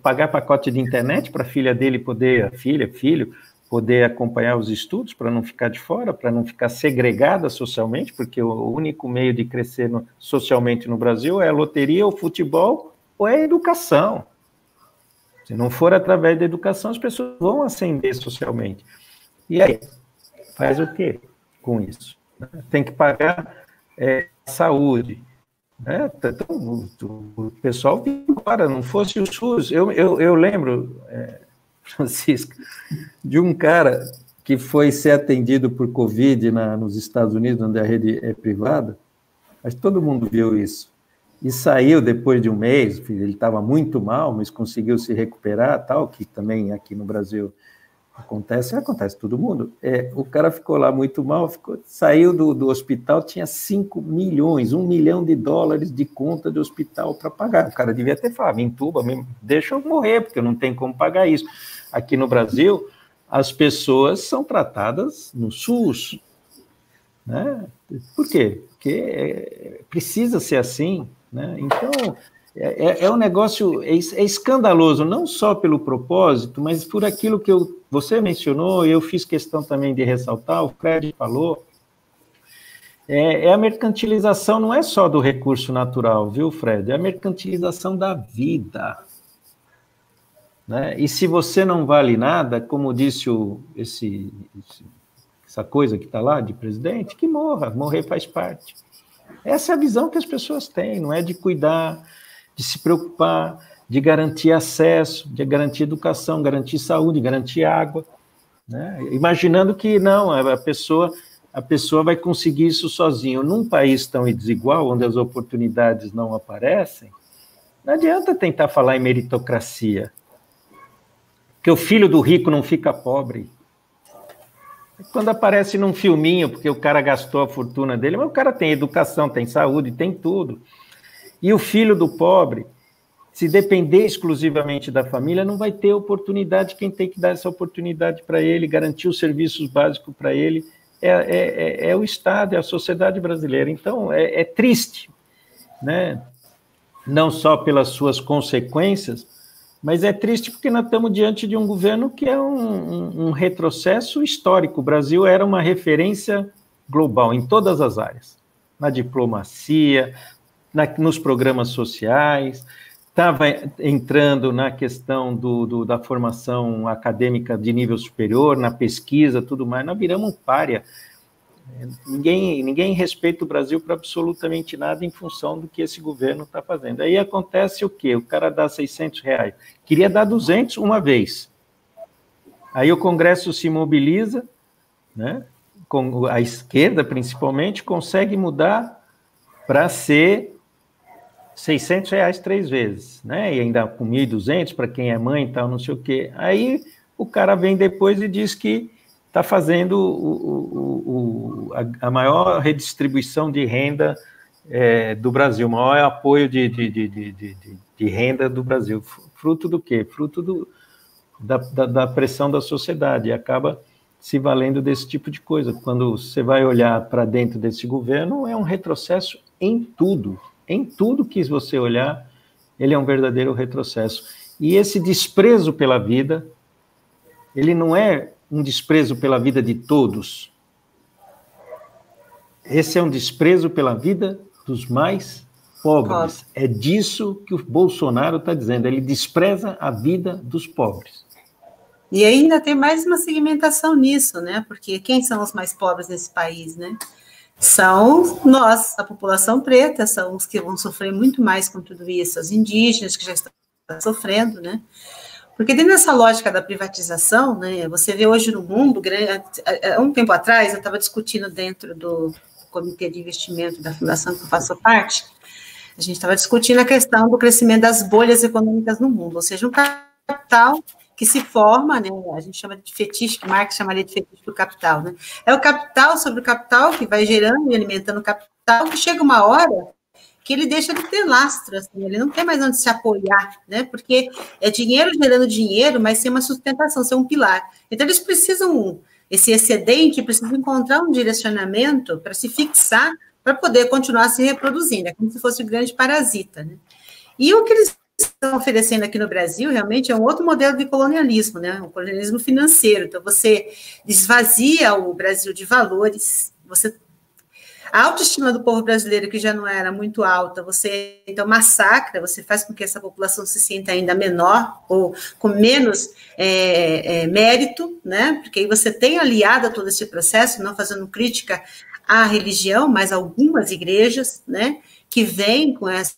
pagar pacote de internet para a filha dele poder, filho, poder acompanhar os estudos, para não ficar de fora, para não ficar segregada socialmente, porque o único meio de crescer socialmente no Brasil é a loteria, o futebol ou é a educação. Se não for através da educação, as pessoas vão ascender socialmente. E aí, faz o quê com isso? Tem que pagar saúde. Né? Então, o pessoal vinha embora, não fosse o SUS. Eu lembro... Francisco, de um cara que foi ser atendido por Covid nos Estados Unidos, onde a rede é privada, mas todo mundo viu isso, e saiu depois de um mês, ele estava muito mal, mas conseguiu se recuperar, tal, que também aqui no Brasil acontece todo mundo. O cara ficou lá muito mal, saiu do hospital, tinha 5 milhões, $1 milhão de conta de hospital para pagar. O cara devia ter falado, me entuba, deixa eu morrer, porque eu não tenho como pagar isso. Aqui no Brasil, as pessoas são tratadas no SUS. Né? Por quê? Porque precisa ser assim. Né? Então, um negócio escandaloso, não só pelo propósito, mas por aquilo que você mencionou, e eu fiz questão também de ressaltar, o Fred falou, a mercantilização não é só do recurso natural, viu, Fred? É a mercantilização da vida. Né? E se você não vale nada, como disse essa coisa que está lá, de presidente, que morrer faz parte. Essa é a visão que as pessoas têm, não é de cuidar, de se preocupar, de garantir acesso, de garantir educação, garantir saúde, garantir água, né? Imaginando que não, a pessoa vai conseguir isso sozinho. Num país tão desigual, onde as oportunidades não aparecem, não adianta tentar falar em meritocracia, porque o filho do rico não fica pobre. Quando aparece num filminho, porque o cara gastou a fortuna dele, mas o cara tem educação, tem saúde, tem tudo. E o filho do pobre, se depender exclusivamente da família, não vai ter oportunidade. Quem tem que dar essa oportunidade para ele, garantir os serviços básicos para ele, é o Estado, é a sociedade brasileira. Então, é triste, né? Não só pelas suas consequências, Mas é triste porque nós estamos diante de um governo que é um retrocesso histórico. O Brasil era uma referência global em todas as áreas, na diplomacia, nos programas sociais, estava entrando na questão da formação acadêmica de nível superior, na pesquisa, tudo mais. Nós viramos um pária. Ninguém respeita o Brasil para absolutamente nada em função do que esse governo está fazendo. Aí acontece o quê? O cara dá R$600, queria dar 200 uma vez. Aí o Congresso se mobiliza, né? Com a esquerda principalmente, consegue mudar para ser R$600 3 vezes, né? E ainda com 1.200 para quem é mãe e tal, não sei o quê. Aí o cara vem depois e diz que está fazendo a maior redistribuição de renda do Brasil, o maior apoio de renda do Brasil. Fruto do quê? Fruto da pressão da sociedade, e acaba se valendo desse tipo de coisa. Quando você vai olhar para dentro desse governo, é um retrocesso em tudo que você olhar, ele é um verdadeiro retrocesso. E esse desprezo pela vida, ele não é um desprezo pela vida de todos. Esse é um desprezo pela vida dos mais pobres. É disso que o Bolsonaro está dizendo. Ele despreza a vida dos pobres. E ainda tem mais uma segmentação nisso, né? Porque quem são os mais pobres nesse país, né? São nós, a população preta, são os que vão sofrer muito mais com tudo isso, os indígenas que já estão sofrendo, né? Porque dentro dessa lógica da privatização, né, você vê hoje no mundo, há um tempo atrás, eu estava discutindo dentro do comitê de investimento da fundação que eu faço parte, a gente estava discutindo a questão do crescimento das bolhas econômicas no mundo, ou seja, um capital que se forma, né, a gente chama de fetiche, que Marx chamaria de fetiche do capital, né? É o capital sobre o capital que vai gerando e alimentando o capital, que chega uma hora que ele deixa de ter lastro, assim, ele não tem mais onde se apoiar, né? Porque é dinheiro gerando dinheiro, mas sem uma sustentação, sem um pilar. Então, eles precisam, esse excedente precisa encontrar um direcionamento para se fixar, para poder continuar se reproduzindo, é como se fosse um grande parasita, né? E o que eles estão oferecendo aqui no Brasil, realmente, é um outro modelo de colonialismo, né? Um colonialismo financeiro. Então, você esvazia o Brasil de valores, a autoestima do povo brasileiro, que já não era muito alta, você, então, massacra, você faz com que essa população se sinta ainda menor, ou com menos mérito, né? Porque aí você tem aliado a todo esse processo, não fazendo crítica à religião, mas algumas igrejas, né? Que vêm com essa,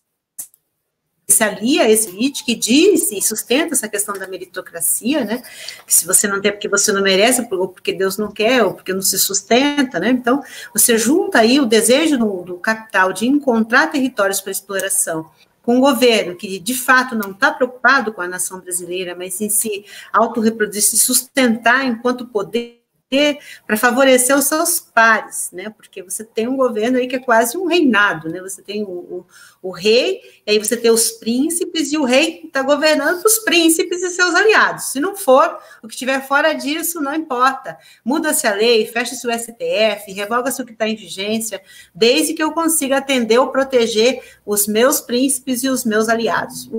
se alia a esse elite que diz e sustenta essa questão da meritocracia, né? Que se você não tem porque você não merece, ou porque Deus não quer, ou porque não se sustenta, né? Então, você junta aí o desejo do capital de encontrar territórios para exploração com um governo que, de fato, não está preocupado com a nação brasileira, mas em se autorreproduzir, se sustentar enquanto poder, para favorecer os seus pares, né? Porque você tem um governo aí que é quase um reinado, né? Você tem o rei, e aí você tem os príncipes, e o rei está governando os príncipes e seus aliados. Se não for, o que estiver fora disso, não importa. Muda-se a lei, fecha-se o STF, revoga-se o que está em vigência, desde que eu consiga atender ou proteger os meus príncipes e os meus aliados.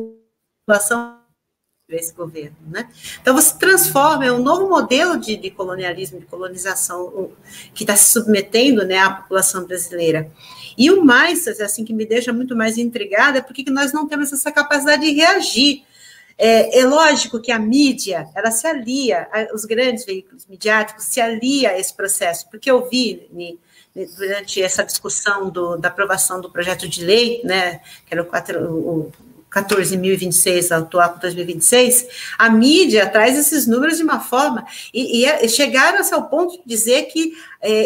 Esse governo, né? Então você transforma, é um novo modelo de colonialismo, de colonização que está se submetendo, né, à população brasileira. E o mais, assim, que me deixa muito mais intrigada é porque nós não temos essa capacidade de reagir. É lógico que a mídia, ela se alia, os grandes veículos midiáticos se alia a esse processo, porque eu vi durante essa discussão da aprovação do projeto de lei, né, que era o 14.026, atual com 2026, a mídia traz esses números de uma forma, e chegaram-se ao ponto de dizer que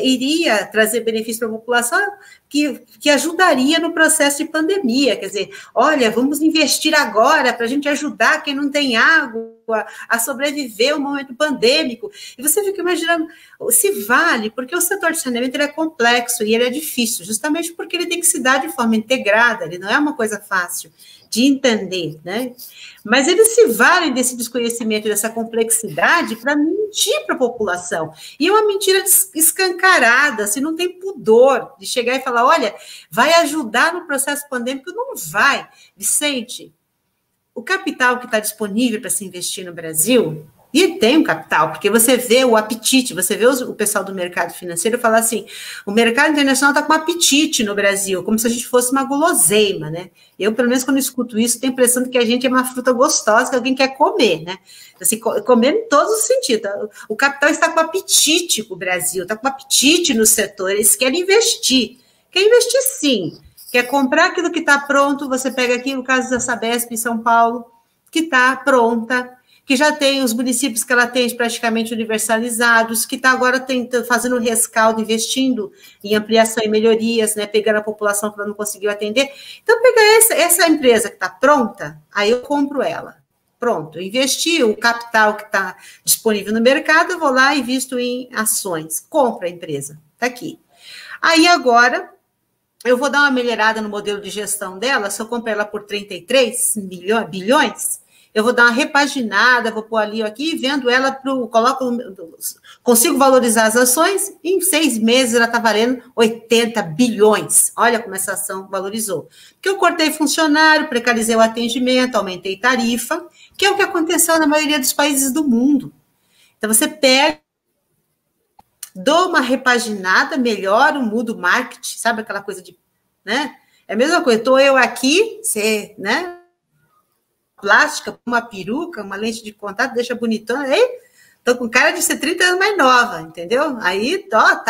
iria trazer benefício para a população, que ajudaria no processo de pandemia, quer dizer, olha, vamos investir agora para a gente ajudar quem não tem água a sobreviver ao momento pandêmico, e você fica imaginando, se vale, porque o setor de saneamento ele é complexo e ele é difícil, justamente porque ele tem que se dar de forma integrada, ele não é uma coisa fácil de entender, né? Mas eles se valem desse desconhecimento, dessa complexidade para mentir para a população. E é uma mentira escancarada, se não tem pudor de chegar e falar, olha, vai ajudar no processo pandêmico, não vai. Vicente, o capital que está disponível para se investir no Brasil, e tem um capital, porque você vê o apetite, você vê o pessoal do mercado financeiro falar assim, o mercado internacional está com apetite no Brasil, como se a gente fosse uma guloseima, né? Eu, pelo menos, quando escuto isso, tenho a impressão de que a gente é uma fruta gostosa que alguém quer comer, né? Assim, comer em todos os sentidos. O capital está com apetite com o Brasil, está com apetite no setor, eles querem investir. Quer investir, sim. Quer comprar aquilo que está pronto, você pega aqui o caso da Sabesp em São Paulo, que está pronta, que já tem os municípios que ela tem praticamente universalizados, que está agora fazendo rescaldo, investindo em ampliação e melhorias, né, pegando a população que ela não conseguiu atender. Então, pega essa empresa que está pronta, aí eu compro ela. Pronto, investi o capital que está disponível no mercado, eu vou lá e invisto em ações. Compro a empresa, está aqui. Aí agora, eu vou dar uma melhorada no modelo de gestão dela, se eu compro ela por 33 bilhões, eu vou dar uma repaginada, vou pôr ali aqui, vendo ela, consigo valorizar as ações, em 6 meses ela está valendo 80 bilhões. Olha como essa ação valorizou. Porque eu cortei funcionário, precarizei o atendimento, aumentei tarifa, que é o que aconteceu na maioria dos países do mundo. Então, você pega, dou uma repaginada, melhoro, mudo o marketing, sabe aquela coisa de, né? É a mesma coisa, estou eu aqui, você, né? Plástica, uma peruca, uma lente de contato, deixa bonitona, aí tô com cara de ser 30 anos mais nova, entendeu? Aí, ó,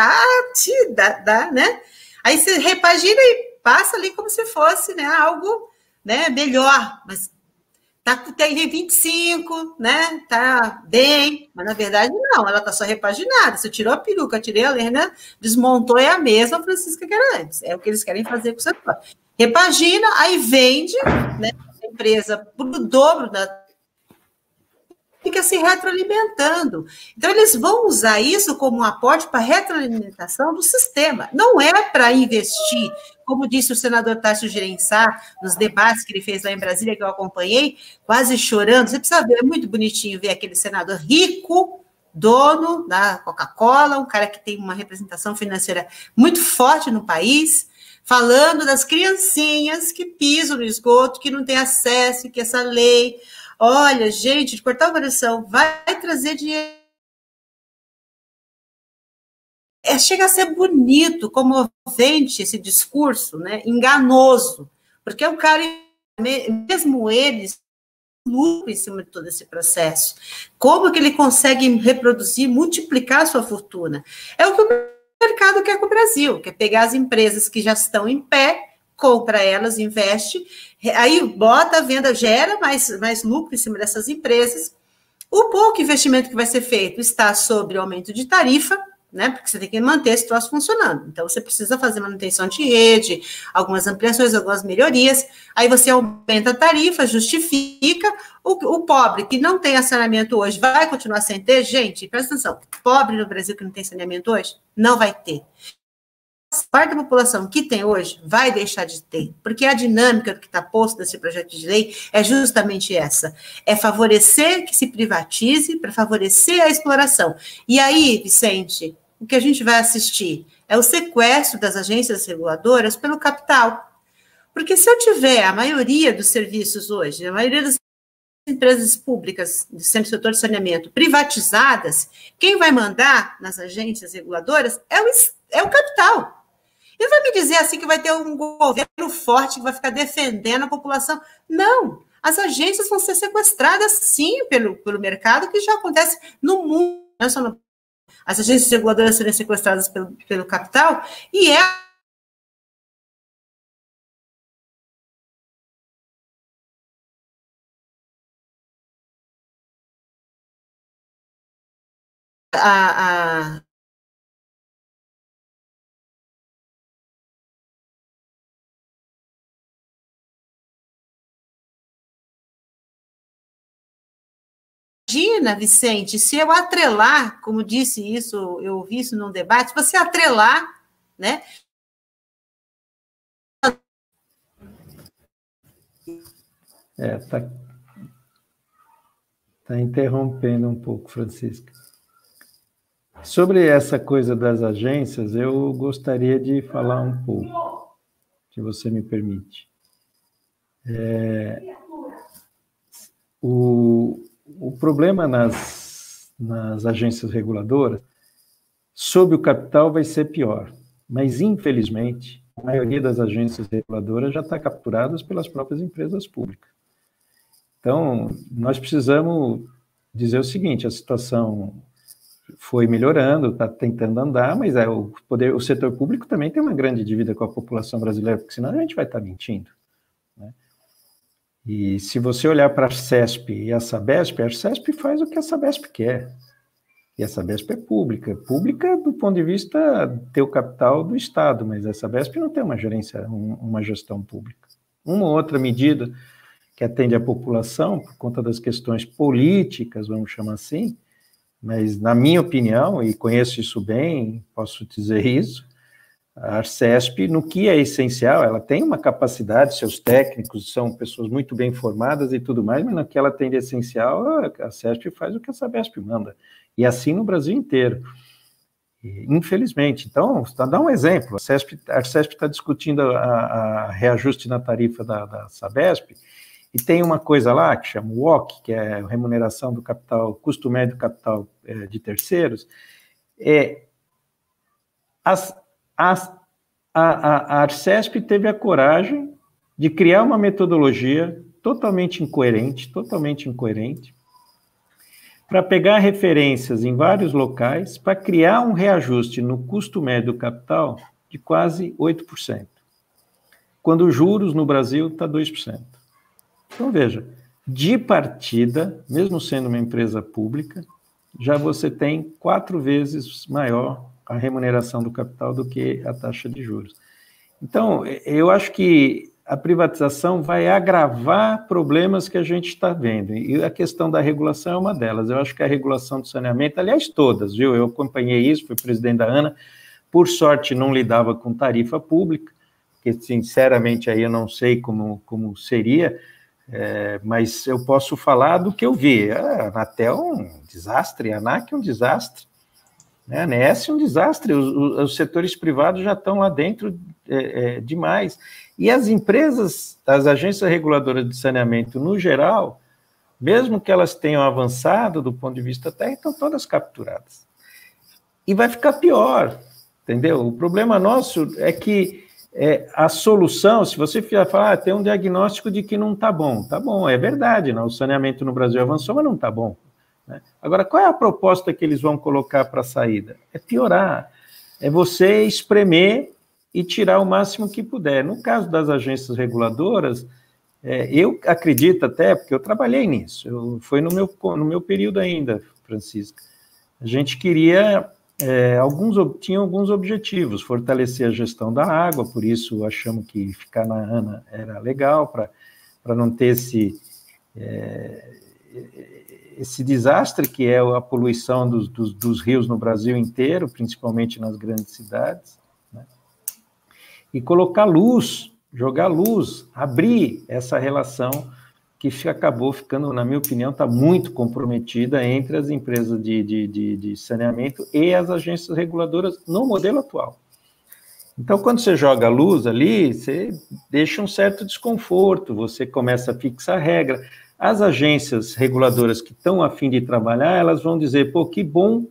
dá, né? Aí você repagina e passa ali como se fosse, né, algo, né, melhor, mas tem 25, né, tá bem, mas na verdade não, ela tá só repaginada, você tirou a peruca, tirei a lenda, desmontou, é a mesma Francisca que era antes, é o que eles querem fazer com o setor. Repagina, aí vende, né, empresa por o dobro fica se retroalimentando. Então, eles vão usar isso como um aporte para a retroalimentação do sistema. Não é para investir, como disse o senador Tássio Gereissati, nos debates que ele fez lá em Brasília, que eu acompanhei, quase chorando. Você precisa ver, é muito bonitinho ver aquele senador rico, dono da Coca-Cola, um cara que tem uma representação financeira muito forte no país, falando das criancinhas que pisam no esgoto, que não têm acesso, que essa lei, olha, gente, de cortar a variação vai trazer dinheiro. Chega a ser bonito, comovente esse discurso, né, enganoso, porque o cara, mesmo eles, lucram em cima de todo esse processo. Como que ele consegue reproduzir, multiplicar a sua fortuna? É o que o mercado quer com o Brasil, quer pegar as empresas que já estão em pé, compra elas, investe, aí bota a venda, gera mais lucro em cima dessas empresas. O pouco investimento que vai ser feito está sobre o aumento de tarifa, né? Porque você tem que manter esse troço funcionando. Então, você precisa fazer manutenção de rede, algumas ampliações, algumas melhorias. Aí você aumenta a tarifa, justifica. O pobre que não tem saneamento hoje vai continuar sem ter? Gente, presta atenção. Pobre no Brasil que não tem saneamento hoje? Não vai ter. Parte da população que tem hoje vai deixar de ter, porque a dinâmica do que está posto nesse projeto de lei é justamente essa, é favorecer que se privatize, para favorecer a exploração. E aí, Vicente, o que a gente vai assistir é o sequestro das agências reguladoras pelo capital. Porque se eu tiver a maioria dos serviços hoje, a maioria das empresas públicas do setor de saneamento privatizadas, quem vai mandar nas agências reguladoras é o capital. E vai me dizer assim que vai ter um governo forte que vai ficar defendendo a população. Não, as agências vão ser sequestradas sim pelo mercado, que já acontece no mundo, não é só no... As agências reguladoras serem sequestradas pelo capital, e imagina, Vicente, se eu atrelar, como disse isso, eu ouvi isso num debate, se você atrelar, né? Tá interrompendo um pouco, Francisca. Sobre essa coisa das agências, eu gostaria de falar um pouco, se você me permite. problema nas agências reguladoras, sob o capital vai ser pior, mas infelizmente a maioria das agências reguladoras já está capturadas pelas próprias empresas públicas. Então, nós precisamos dizer o seguinte, a situação foi melhorando, está tentando andar, mas o setor público também tem uma grande dívida com a população brasileira, porque senão a gente vai estar mentindo, né? E se você olhar para a Arcesp e a Sabesp faz o que a Sabesp quer. E a Sabesp é pública do ponto de vista ter o capital do Estado, mas a Sabesp não tem uma gerência, uma gestão pública. Uma ou outra medida que atende à população, por conta das questões políticas, vamos chamar assim, mas na minha opinião, e conheço isso bem, posso dizer isso, a Arcesp, no que é essencial, ela tem uma capacidade, seus técnicos são pessoas muito bem formadas e tudo mais, mas no que ela tem de essencial, a Arcesp faz o que a Sabesp manda. E assim no Brasil inteiro, infelizmente. Então, para dar um exemplo, a Arcesp está discutindo a reajuste na tarifa da Sabesp, e tem uma coisa lá que chama WOC, que é a remuneração do capital, custo médio do capital de terceiros. A Arcesp teve a coragem de criar uma metodologia totalmente incoerente, para pegar referências em vários locais, para criar um reajuste no custo médio do capital de quase 8%, quando os juros no Brasil está 2%. Então, veja, de partida, mesmo sendo uma empresa pública, já você tem 4 vezes maior a remuneração do capital do que a taxa de juros. Então, eu acho que a privatização vai agravar problemas que a gente está vendo, e a questão da regulação é uma delas. Eu acho que a regulação do saneamento, aliás, todas, viu? Eu acompanhei isso, fui presidente da ANA, por sorte não lidava com tarifa pública, porque, sinceramente, aí eu não sei como seria, mas eu posso falar do que eu vi. A Anatel é um desastre, a ANAC é um desastre, né? A ANES é um desastre, os setores privados já estão lá dentro demais. E as empresas, as agências reguladoras de saneamento, no geral, mesmo que elas tenham avançado do ponto de vista técnico, estão todas capturadas. E vai ficar pior, entendeu? O problema nosso é que a solução, se você falar, tem um diagnóstico de que não está bom, é verdade, não? O saneamento no Brasil avançou, mas não está bom, né? Agora, qual é a proposta que eles vão colocar para a saída? É piorar, é você espremer e tirar o máximo que puder. No caso das agências reguladoras, eu acredito até, porque eu trabalhei nisso, foi no meu período ainda, Francisca, a gente queria... tinha alguns objetivos, fortalecer a gestão da água, por isso achamos que ficar na ANA era legal, para não ter esse desastre que é a poluição dos rios no Brasil inteiro, principalmente nas grandes cidades, né? E colocar luz, jogar luz, abrir essa relação que acabou ficando, na minha opinião, está muito comprometida entre as empresas de saneamento e as agências reguladoras no modelo atual. Então, quando você joga a luz ali, você deixa um certo desconforto, você começa a fixar regra. As agências reguladoras que estão a fim de trabalhar, elas vão dizer, pô, que bom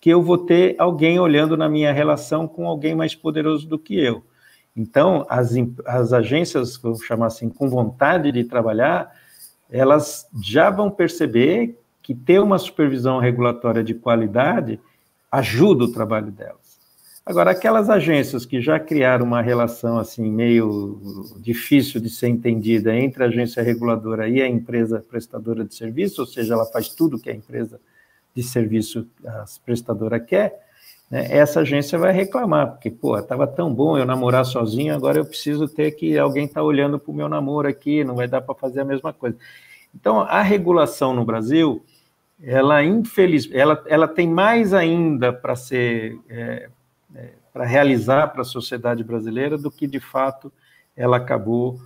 que eu vou ter alguém olhando na minha relação com alguém mais poderoso do que eu. Então, as agências, vamos chamar assim, com vontade de trabalhar, elas já vão perceber que ter uma supervisão regulatória de qualidade ajuda o trabalho delas. Agora, aquelas agências que já criaram uma relação assim meio difícil de ser entendida entre a agência reguladora e a empresa prestadora de serviço, ou seja, ela faz tudo que a empresa de serviço, a prestadora quer, né, essa agência vai reclamar, porque, pô, estava tão bom eu namorar sozinho, agora eu preciso ter que alguém está olhando para o meu namoro aqui, não vai dar para fazer a mesma coisa. Então, a regulação no Brasil, ela, ela tem mais ainda para ser... para realizar para a sociedade brasileira do que, de fato, ela acabou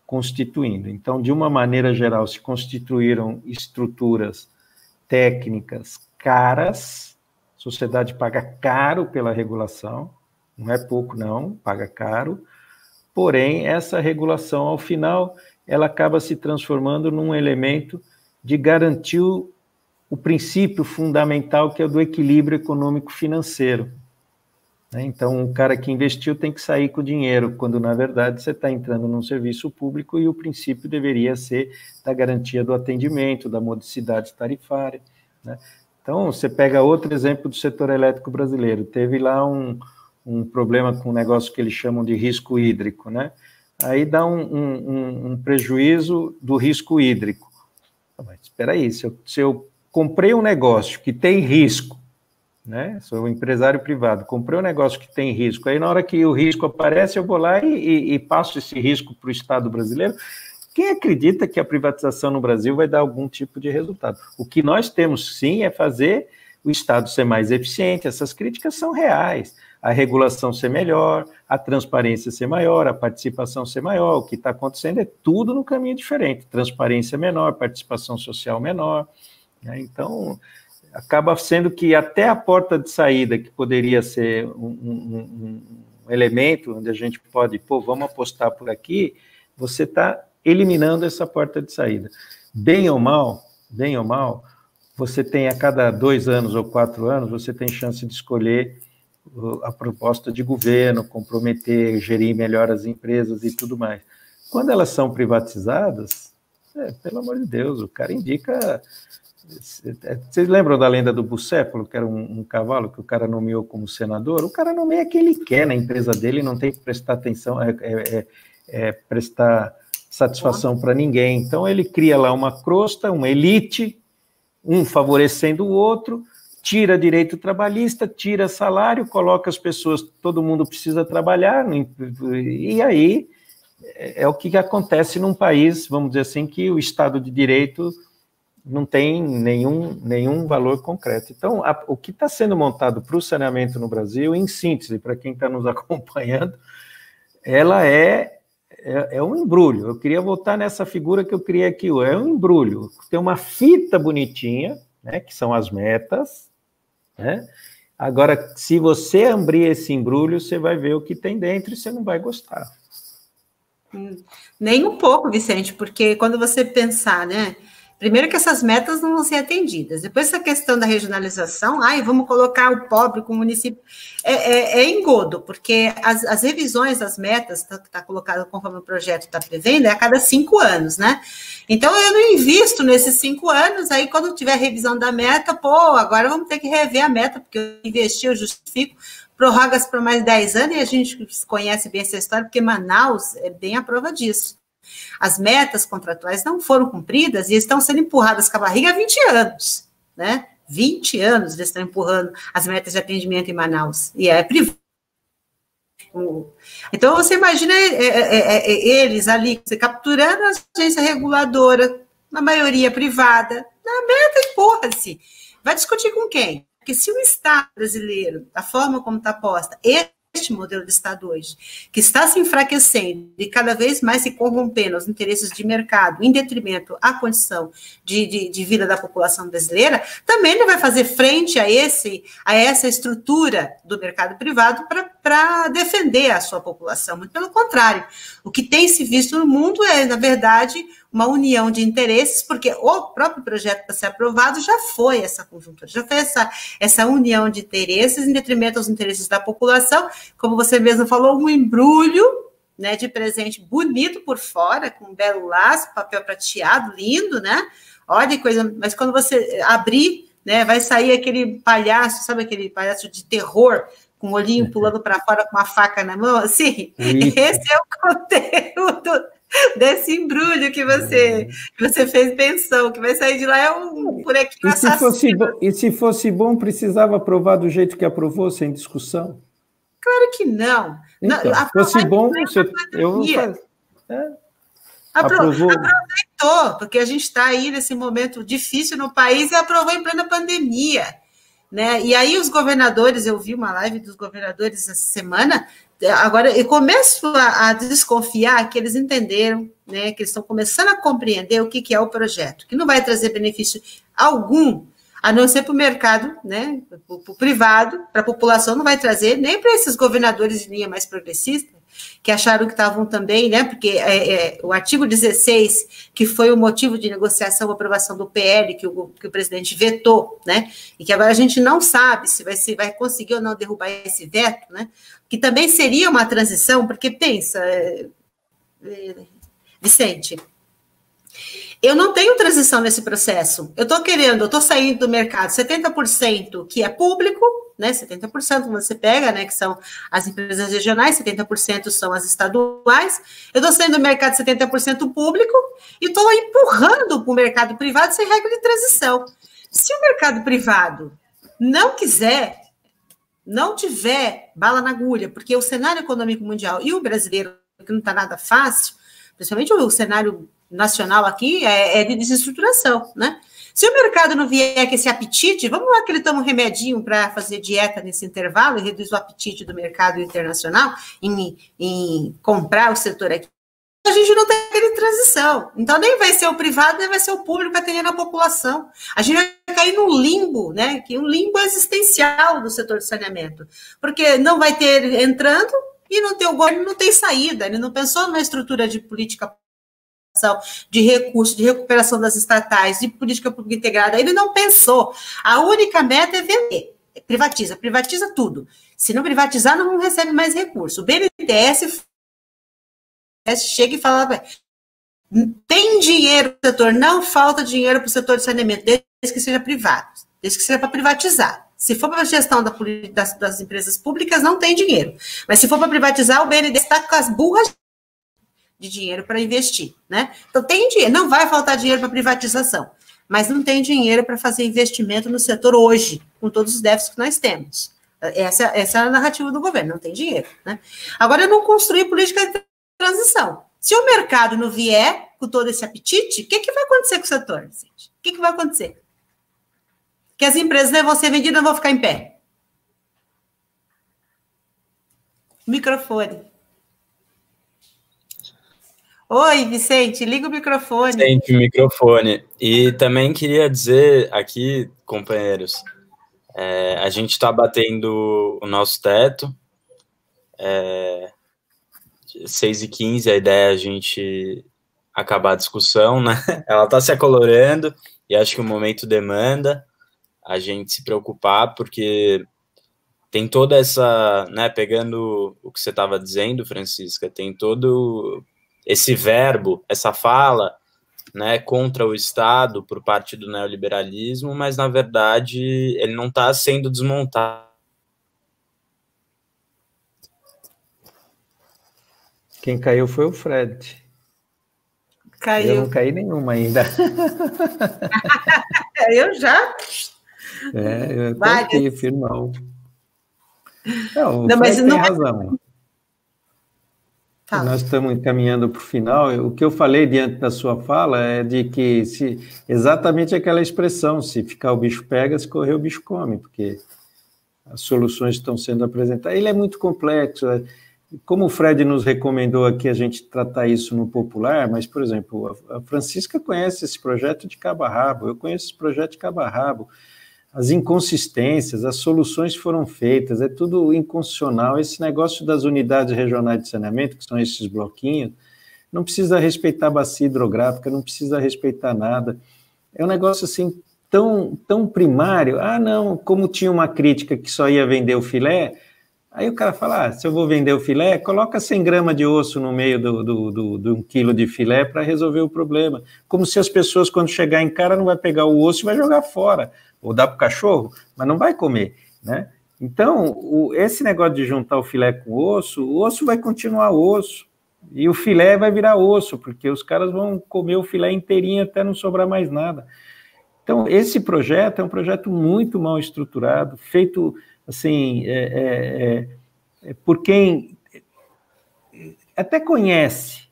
constituindo. Então, de uma maneira geral, se constituíram estruturas técnicas caras, a sociedade paga caro pela regulação, não é pouco não, paga caro, porém, essa regulação, ao final, ela acaba se transformando num elemento de garantir o princípio fundamental, que é o do equilíbrio econômico-financeiro. Então, o cara que investiu tem que sair com o dinheiro, quando, na verdade, você está entrando num serviço público e o princípio deveria ser da garantia do atendimento, da modicidade tarifária, né? Então, você pega outro exemplo do setor elétrico brasileiro, teve lá um problema com um negócio que eles chamam de risco hídrico, né? Aí dá um prejuízo do risco hídrico. Mas espera aí, se eu comprei um negócio que tem risco, né? Sou um empresário privado, comprei um negócio que tem risco, aí na hora que o risco aparece, eu vou lá e passo esse risco para o Estado brasileiro. Quem acredita que a privatização no Brasil vai dar algum tipo de resultado? O que nós temos, sim, é fazer o Estado ser mais eficiente. Essas críticas são reais. A regulação ser melhor, a transparência ser maior, a participação ser maior. O que está acontecendo é tudo no caminho diferente. Transparência menor, participação social menor, né? Então, acaba sendo que até a porta de saída, que poderia ser um elemento onde a gente pode, vamos apostar por aqui, você está eliminando essa porta de saída. Bem ou mal, você tem a cada 2 anos ou 4 anos, você tem chance de escolher a proposta de governo, comprometer, gerir melhor as empresas e tudo mais. Quando elas são privatizadas, pelo amor de Deus, o cara indica... Vocês lembram da lenda do Bucéfalo, que era um cavalo que o cara nomeou como senador? O cara nomeia quem ele quer na empresa dele, não tem que prestar atenção, prestar satisfação para ninguém. Então, ele cria lá uma crosta, uma elite, um favorecendo o outro, tira direito trabalhista, tira salário, coloca as pessoas, todo mundo precisa trabalhar, e aí é o que acontece num país, vamos dizer assim, que o Estado de Direito não tem nenhum valor concreto. Então, o que está sendo montado para o saneamento no Brasil, em síntese, para quem está nos acompanhando, ela é um embrulho. Eu queria voltar nessa figura que eu criei aqui, é um embrulho. Tem uma fita bonitinha, né, que são as metas, né? Agora, se você abrir esse embrulho, você vai ver o que tem dentro e você não vai gostar. Nem um pouco, Vicente, porque quando você pensar, né? Primeiro que essas metas não vão ser atendidas. Depois essa questão da regionalização, vamos colocar o pobre com o município, é engodo, porque as revisões das metas, que está colocado conforme o projeto está prevendo, é a cada 5 anos, né? Então, eu não invisto nesses 5 anos, aí quando tiver revisão da meta, agora vamos ter que rever a meta, porque eu investi, eu justifico, prorrogas para mais 10 anos, e a gente conhece bem essa história, porque Manaus é bem a prova disso. As metas contratuais não foram cumpridas e estão sendo empurradas com a barriga há 20 anos, né? 20 anos eles estão empurrando as metas de atendimento em Manaus, e é privado. Então, você imagina eles ali, você capturando a agência reguladora, na maioria privada, na meta empurra-se. Vai discutir com quem? Porque se o Estado brasileiro, da forma como está posta, este modelo de Estado hoje, que está se enfraquecendo e cada vez mais se corrompendo aos interesses de mercado, em detrimento à condição de vida da população brasileira, também não vai fazer frente a essa estrutura do mercado privado para defender a sua população. Muito pelo contrário, o que tem se visto no mundo é, na verdade, uma união de interesses, porque o próprio projeto para ser aprovado já foi essa conjuntura, já foi essa união de interesses em detrimento aos interesses da população, como você mesmo falou, um embrulho, né, de presente bonito por fora, com um belo laço, papel prateado, lindo, né? Olha que coisa, mas quando você abrir, né, vai sair aquele palhaço, sabe aquele palhaço de terror, com o olhinho pulando para fora com uma faca na mão, assim? Esse é o conteúdo desse embrulho que você fez menção, que vai sair de lá é um buraquinho assassino. E se fosse bom, precisava aprovar do jeito que aprovou, sem discussão? Claro que não. Então, se fosse bom, aproveitou, porque a gente está aí nesse momento difícil no país e aprovou em plena pandemia, né? E aí os governadores, eu vi uma live dos governadores essa semana, agora eu começo a desconfiar que eles entenderam, né, que eles estão começando a compreender o que é o projeto, que não vai trazer benefício algum, a não ser para o mercado, né, para o privado, para a população não vai trazer, nem para esses governadores de linha mais progressista, que acharam que estavam também, né, porque o artigo 16, que foi o motivo de negociação, aprovação do PL, que o presidente vetou, né, e que agora a gente não sabe se vai conseguir ou não derrubar esse veto, né, que também seria uma transição, porque pensa, Vicente, eu não tenho transição nesse processo. Eu estou saindo do mercado 70% que é público, né? 70% você pega, né? Que são as empresas regionais, 70% são as estaduais. Eu estou saindo do mercado 70% público e estou empurrando para o mercado privado sem regra de transição. Se o mercado privado não quiser, não tiver bala na agulha, porque o cenário econômico mundial e o brasileiro, que não está nada fácil, principalmente o cenário nacional aqui, é de desestruturação, né? Se o mercado não vier com esse apetite, vamos lá que ele toma um remedinho para fazer dieta nesse intervalo e reduz o apetite do mercado internacional em comprar o setor aqui, a gente não tem aquele transição. Então, nem vai ser o privado, nem vai ser o público atendendo a população. A gente vai cair num limbo, né? Que é um limbo existencial do setor de saneamento. Porque não vai ter entrando e não tem o governo, não tem saída. Ele não pensou numa estrutura de política de recursos, de recuperação das estatais, de política pública integrada, ele não pensou. A única meta é vender. Privatiza tudo. Se não privatizar, não recebe mais recurso. O BNDES chega e fala, tem dinheiro para o setor, não falta dinheiro para o setor de saneamento, desde que seja privado, desde que seja para privatizar. Se for para a gestão das empresas públicas, não tem dinheiro. Mas se for para privatizar, o BNDES está com as burras de dinheiro para investir, né? Então, tem dinheiro, não vai faltar dinheiro para privatização, mas não tem dinheiro para fazer investimento no setor hoje, com todos os déficits que nós temos. Essa é a narrativa do governo, não tem dinheiro, né? Agora, eu não construí política de transição. Se o mercado não vier com todo esse apetite, o que vai acontecer com o setor, gente? O que vai acontecer? Que as empresas vão ser vendidas e não vão ficar em pé. Microfone. Oi, Vicente, liga o microfone. Vicente, o microfone. E também queria dizer aqui, companheiros, a gente está batendo o nosso teto, 6h15, a ideia é a gente acabar a discussão, né? Ela está se acolorando e acho que o momento demanda a gente se preocupar, porque tem toda essa, né, pegando o que você estava dizendo, Francisca, tem todo esse verbo, essa fala, né, contra o Estado por parte do neoliberalismo, mas, na verdade, ele não está sendo desmontado. Quem caiu foi o Fred. Caiu. Eu não caí nenhuma ainda. Eu já? Eu estou aqui, firmão. Não, não, mas tem não razão. Nós estamos encaminhando para o final. O que eu falei diante da sua fala é de que exatamente aquela expressão, se ficar o bicho pega, se correr o bicho come, porque as soluções estão sendo apresentadas. Ele é muito complexo. Como o Fred nos recomendou aqui a gente tratar isso no popular, mas, por exemplo, a Francisca conhece esse projeto de cabo a rabo, eu conheço esse projeto de cabo a rabo. As inconsistências, as soluções foram feitas, é tudo inconstitucional. Esse negócio das unidades regionais de saneamento, que são esses bloquinhos, não precisa respeitar a bacia hidrográfica, não precisa respeitar nada. É um negócio assim tão primário. Ah, não, como tinha uma crítica que só ia vender o filé, aí o cara fala, se eu vou vender o filé, coloca 100 gramas de osso no meio de 1 quilo de filé para resolver o problema. Como se as pessoas, quando chegar em casa, não vai pegar o osso e vai jogar fora. Ou dá para o cachorro, mas não vai comer, né? Então, esse negócio de juntar o filé com o osso vai continuar osso, e o filé vai virar osso, porque os caras vão comer o filé inteirinho até não sobrar mais nada. Então, esse projeto é um projeto muito mal estruturado, feito, assim, por quem até conhece,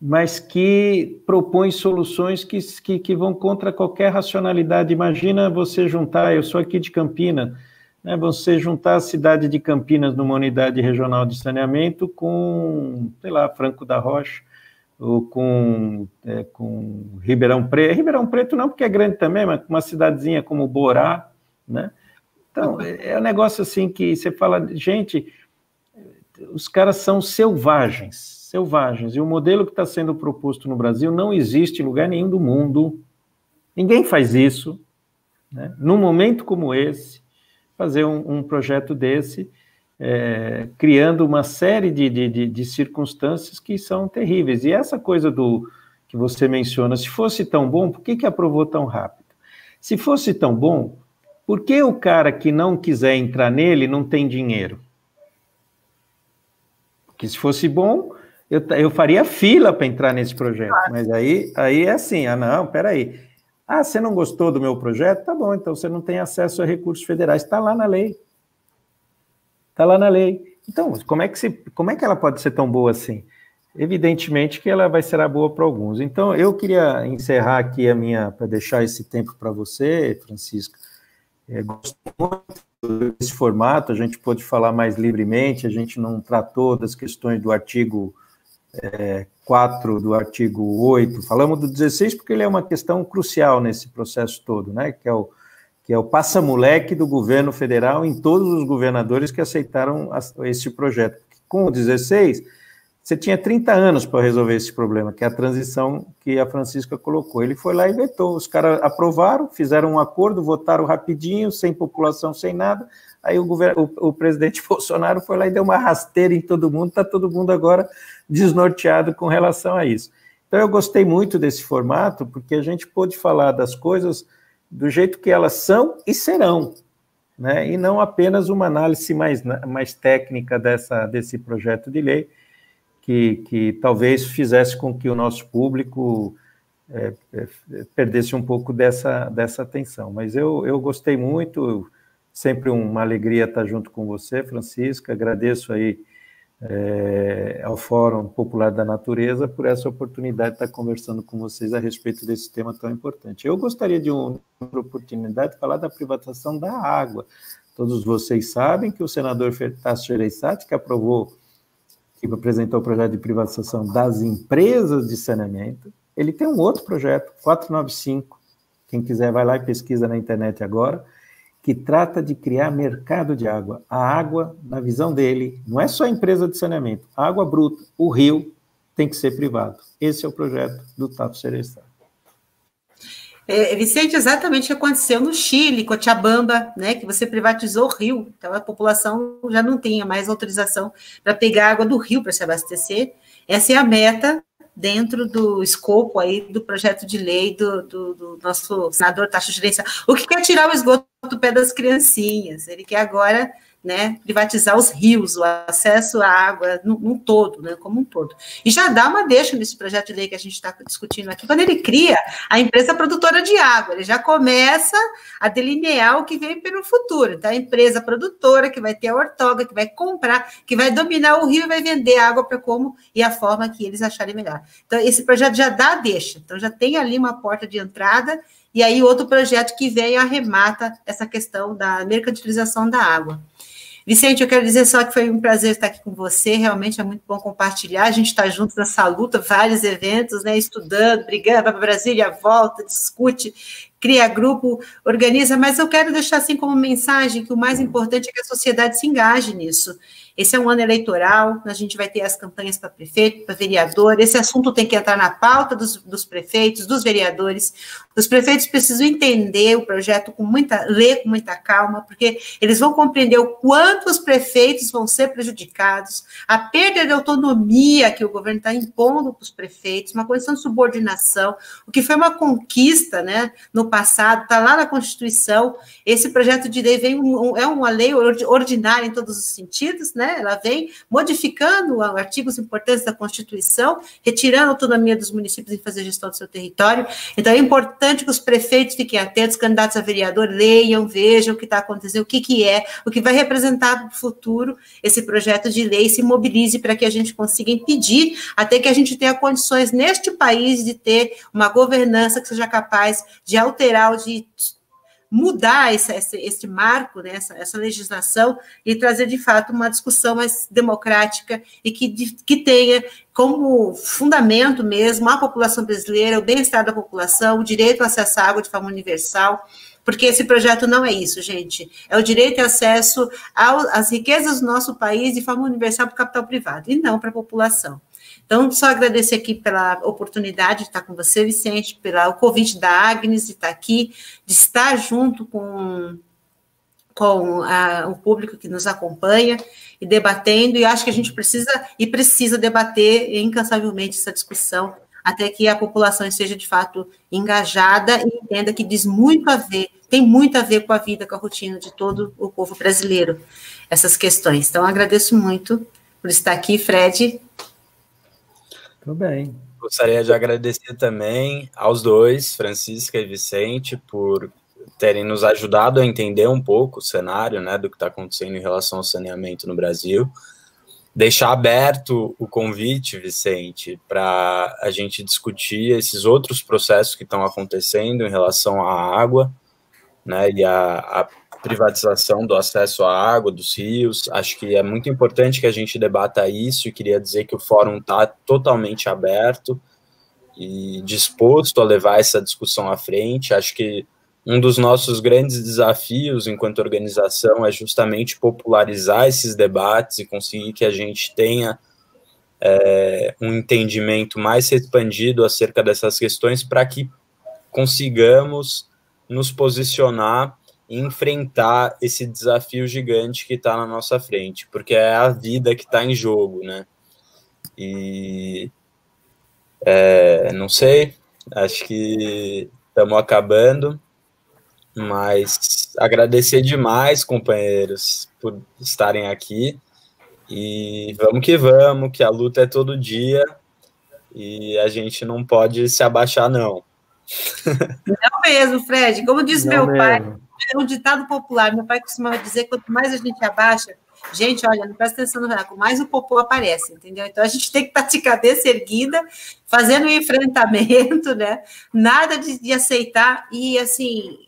mas que propõe soluções que vão contra qualquer racionalidade. Imagina você juntar, eu sou aqui de Campinas, né, você juntar a cidade de Campinas numa unidade regional de saneamento com, sei lá, Franco da Rocha, ou com Ribeirão Preto. Ribeirão Preto não, porque é grande também, mas uma cidadezinha como Borá, né? Então, é um negócio assim que você fala, gente, os caras são selvagens, e o modelo que está sendo proposto no Brasil não existe em lugar nenhum do mundo, ninguém faz isso, né? Num momento como esse, fazer um projeto desse, criando uma série de circunstâncias que são terríveis, e essa coisa que você menciona, se fosse tão bom, por que aprovou tão rápido? Se fosse tão bom, por que o cara que não quiser entrar nele não tem dinheiro? Porque se fosse bom, eu faria fila para entrar nesse projeto, mas aí é assim, não, peraí, você não gostou do meu projeto? Tá bom, então você não tem acesso a recursos federais, está lá na lei. Está lá na lei. Então, como é que ela pode ser tão boa assim? Evidentemente que ela será boa para alguns. Então, eu queria encerrar aqui para deixar esse tempo para você, Francisca. Gostei muito desse formato, a gente pôde falar mais livremente, a gente não tratou das questões do artigo 4, do artigo 8, falamos do 16 porque ele é uma questão crucial nesse processo todo, né? Que é o passa-moleque do governo federal em todos os governadores que aceitaram esse projeto. Com o 16, você tinha 30 anos para resolver esse problema, que é a transição que a Francisca colocou. Ele foi lá e vetou, os caras aprovaram, fizeram um acordo, votaram rapidinho, sem população, sem nada, aí o presidente Bolsonaro foi lá e deu uma rasteira em todo mundo, está todo mundo agora desnorteado com relação a isso. Então eu gostei muito desse formato, porque a gente pôde falar das coisas do jeito que elas são e serão, né? E não apenas uma análise mais técnica desse projeto de lei, que talvez fizesse com que o nosso público perdesse um pouco dessa atenção. Mas eu gostei muito, sempre uma alegria estar junto com você, Francisca, agradeço aí ao Fórum Popular da Natureza por essa oportunidade de estar conversando com vocês a respeito desse tema tão importante. Eu gostaria de uma oportunidade de falar da privatização da água. Todos vocês sabem que o senador Tasso Gereissati, que apresentou o projeto de privatização das empresas de saneamento, ele tem um outro projeto, 495, quem quiser vai lá e pesquisa na internet agora, que trata de criar mercado de água. A água, na visão dele, não é só empresa de saneamento, a água bruta, o rio, tem que ser privado. Esse é o projeto do Tasso Gereissati. Vicente, exatamente o que aconteceu no Chile, Cochabamba, né, que você privatizou o rio, então a população já não tinha mais autorização para pegar água do rio para se abastecer. Essa é a meta dentro do escopo aí do projeto de lei do nosso senador Tasso Gereissati. O que quer tirar o esgoto do pé das criancinhas? Ele quer agora, né, privatizar os rios, o acesso à água num todo, né, como um todo. E já dá uma deixa nesse projeto de lei que a gente está discutindo aqui, quando ele cria a empresa produtora de água, ele já começa a delinear o que vem pelo futuro. Então, a empresa produtora que vai ter a ortoga, que vai comprar, que vai dominar o rio e vai vender água para como e a forma que eles acharem melhor. Então, esse projeto já dá a deixa. Então, já tem ali uma porta de entrada, e aí outro projeto que vem arremata essa questão da mercantilização da água. Vicente, eu quero dizer só que foi um prazer estar aqui com você, realmente é muito bom compartilhar, a gente está juntos nessa luta, vários eventos, né, estudando, brigando, vai para Brasília, volta, discute, cria grupo, organiza, mas eu quero deixar assim como mensagem que o mais importante é que a sociedade se engaje nisso. Esse é um ano eleitoral, a gente vai ter as campanhas para prefeito, para vereador, esse assunto tem que entrar na pauta dos prefeitos, dos vereadores. Os prefeitos precisam entender o projeto ler com muita calma, porque eles vão compreender o quanto os prefeitos vão ser prejudicados, a perda de autonomia que o governo está impondo para os prefeitos, uma condição de subordinação, o que foi uma conquista, né, no passado, está lá na Constituição. Esse projeto de lei é uma lei ordinária em todos os sentidos, né? Ela vem modificando artigos importantes da Constituição, retirando a autonomia dos municípios em fazer gestão do seu território. Então, é importante que os prefeitos fiquem atentos, candidatos a vereador, leiam, vejam o que está acontecendo, o que vai representar no futuro esse projeto de lei, se mobilize para que a gente consiga impedir até que a gente tenha condições neste país de ter uma governança que seja capaz de alterar, de mudar esse marco, né, essa legislação e trazer, de fato, uma discussão mais democrática e que tenha como fundamento mesmo a população brasileira, o bem-estar da população, o direito ao acesso à água de forma universal, porque esse projeto não é isso, gente. É o direito e acesso às riquezas do nosso país de forma universal para o capital privado, e não para a população. Então, só agradecer aqui pela oportunidade de estar com você, Vicente, pelo convite da Agnes de estar aqui, de estar junto com o público que nos acompanha e debatendo, e acho que a gente precisa debater incansavelmente essa discussão, até que a população esteja, de fato, engajada e entenda que tem muito a ver com a vida, com a rotina de todo o povo brasileiro, essas questões. Então, agradeço muito por estar aqui, Fred. Tudo bem. Gostaria de agradecer também aos dois, Francisca e Vicente, por terem nos ajudado a entender um pouco o cenário, né, do que está acontecendo em relação ao saneamento no Brasil. Deixar aberto o convite, Vicente, para a gente discutir esses outros processos que estão acontecendo em relação à água, né, e a privatização do acesso à água, dos rios. Acho que é muito importante que a gente debata isso, e queria dizer que o fórum está totalmente aberto e disposto a levar essa discussão à frente. Acho que um dos nossos grandes desafios enquanto organização é justamente popularizar esses debates e conseguir que a gente tenha um entendimento mais expandido acerca dessas questões, para que consigamos nos posicionar e enfrentar esse desafio gigante que está na nossa frente, porque é a vida que está em jogo, né? E não sei, acho que estamos acabando, mas agradecer demais, companheiros, por estarem aqui, e vamos, que a luta é todo dia, e a gente não pode se abaixar, não. Não mesmo, Fred, como diz meu pai, é um ditado popular, meu pai costumava dizer que quanto mais a gente abaixa, gente, olha, não presta atenção no real, mais o popô aparece, entendeu? Então, a gente tem que estar de cabeça erguida, fazendo um enfrentamento, né? Nada de aceitar, e assim,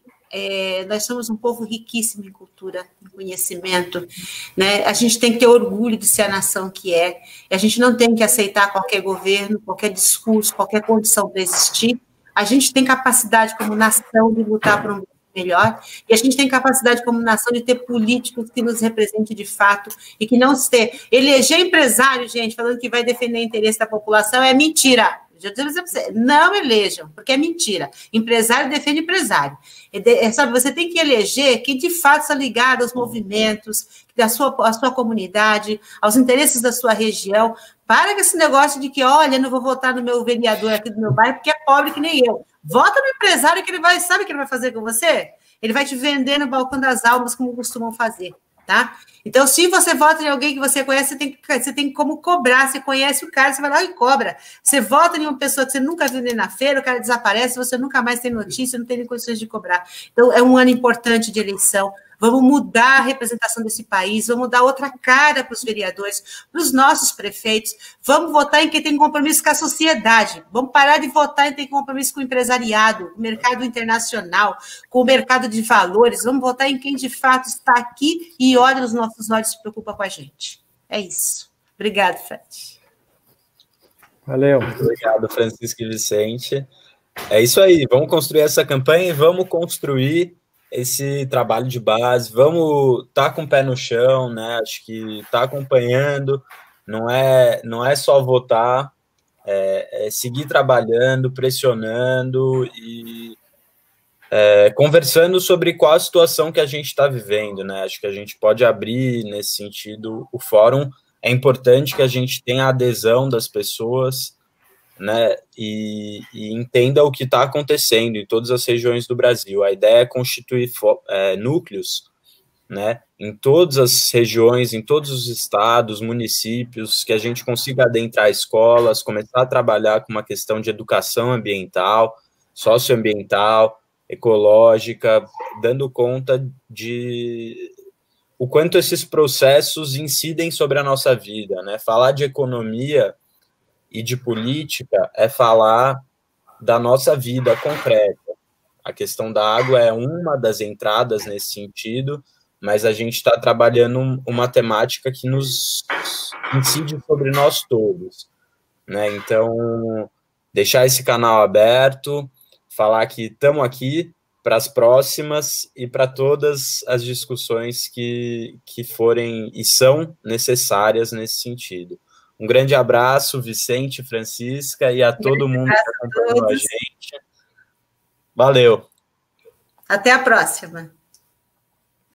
nós somos um povo riquíssimo em cultura, em conhecimento, né? A gente tem que ter orgulho de ser a nação que é, e a gente não tem que aceitar qualquer governo, qualquer discurso, qualquer condição para existir. A gente tem capacidade como nação de lutar por um melhor, e a gente tem capacidade como nação de ter políticos que nos representem de fato, e que não se ter... Eleger empresário, gente, falando que vai defender o interesse da população, é mentira. Já dizer para você, não elejam, porque é mentira. Empresário defende empresário. Sabe, você tem que eleger quem de fato está ligado aos movimentos, à sua comunidade, aos interesses da sua região. Para com esse negócio de que, olha, não vou votar no meu vereador aqui do meu bairro, porque é pobre que nem eu. Vota no empresário que sabe o que ele vai fazer com você? Ele vai te vender no balcão das almas, como costumam fazer, tá? Então, se você vota em alguém que você conhece, você tem como cobrar. Você conhece o cara, você vai lá e cobra. Você vota em uma pessoa que você nunca viu nem na feira, o cara desaparece, você nunca mais tem notícia, não tem nem condições de cobrar. Então, é um ano importante de eleição. Vamos mudar a representação desse país, vamos dar outra cara para os vereadores, para os nossos prefeitos, vamos votar em quem tem compromisso com a sociedade, vamos parar de votar em quem tem compromisso com o empresariado, com o mercado internacional, com o mercado de valores, vamos votar em quem de fato está aqui e olha nos nossos olhos e se preocupa com a gente. É isso. Obrigado, Fred. Valeu. Muito obrigado, Francisco e Vicente. É isso aí, vamos construir essa campanha e vamos construir esse trabalho de base, vamos estar com o pé no chão, né? Acho que estar acompanhando não é só votar, é seguir trabalhando, pressionando e conversando sobre qual a situação que a gente está vivendo, né? Acho que a gente pode abrir nesse sentido o fórum. É importante que a gente tenha a adesão das pessoas, né, e entenda o que está acontecendo em todas as regiões do Brasil. A ideia é constituir núcleos, né, em todas as regiões, em todos os estados, municípios, que a gente consiga adentrar escolas, começar a trabalhar com uma questão de educação ambiental, socioambiental, ecológica, dando conta de o quanto esses processos incidem sobre a nossa vida, né? Falar de economia e de política é falar da nossa vida concreta. A questão da água é uma das entradas nesse sentido, mas a gente está trabalhando uma temática que nos incide sobre nós todos, né? Então, deixar esse canal aberto, falar que estamos aqui, para as próximas e para todas as discussões que forem e são necessárias nesse sentido. Um grande abraço, Vicente, Francisca, e a todo mundo que acompanhou a gente. Valeu. Até a próxima.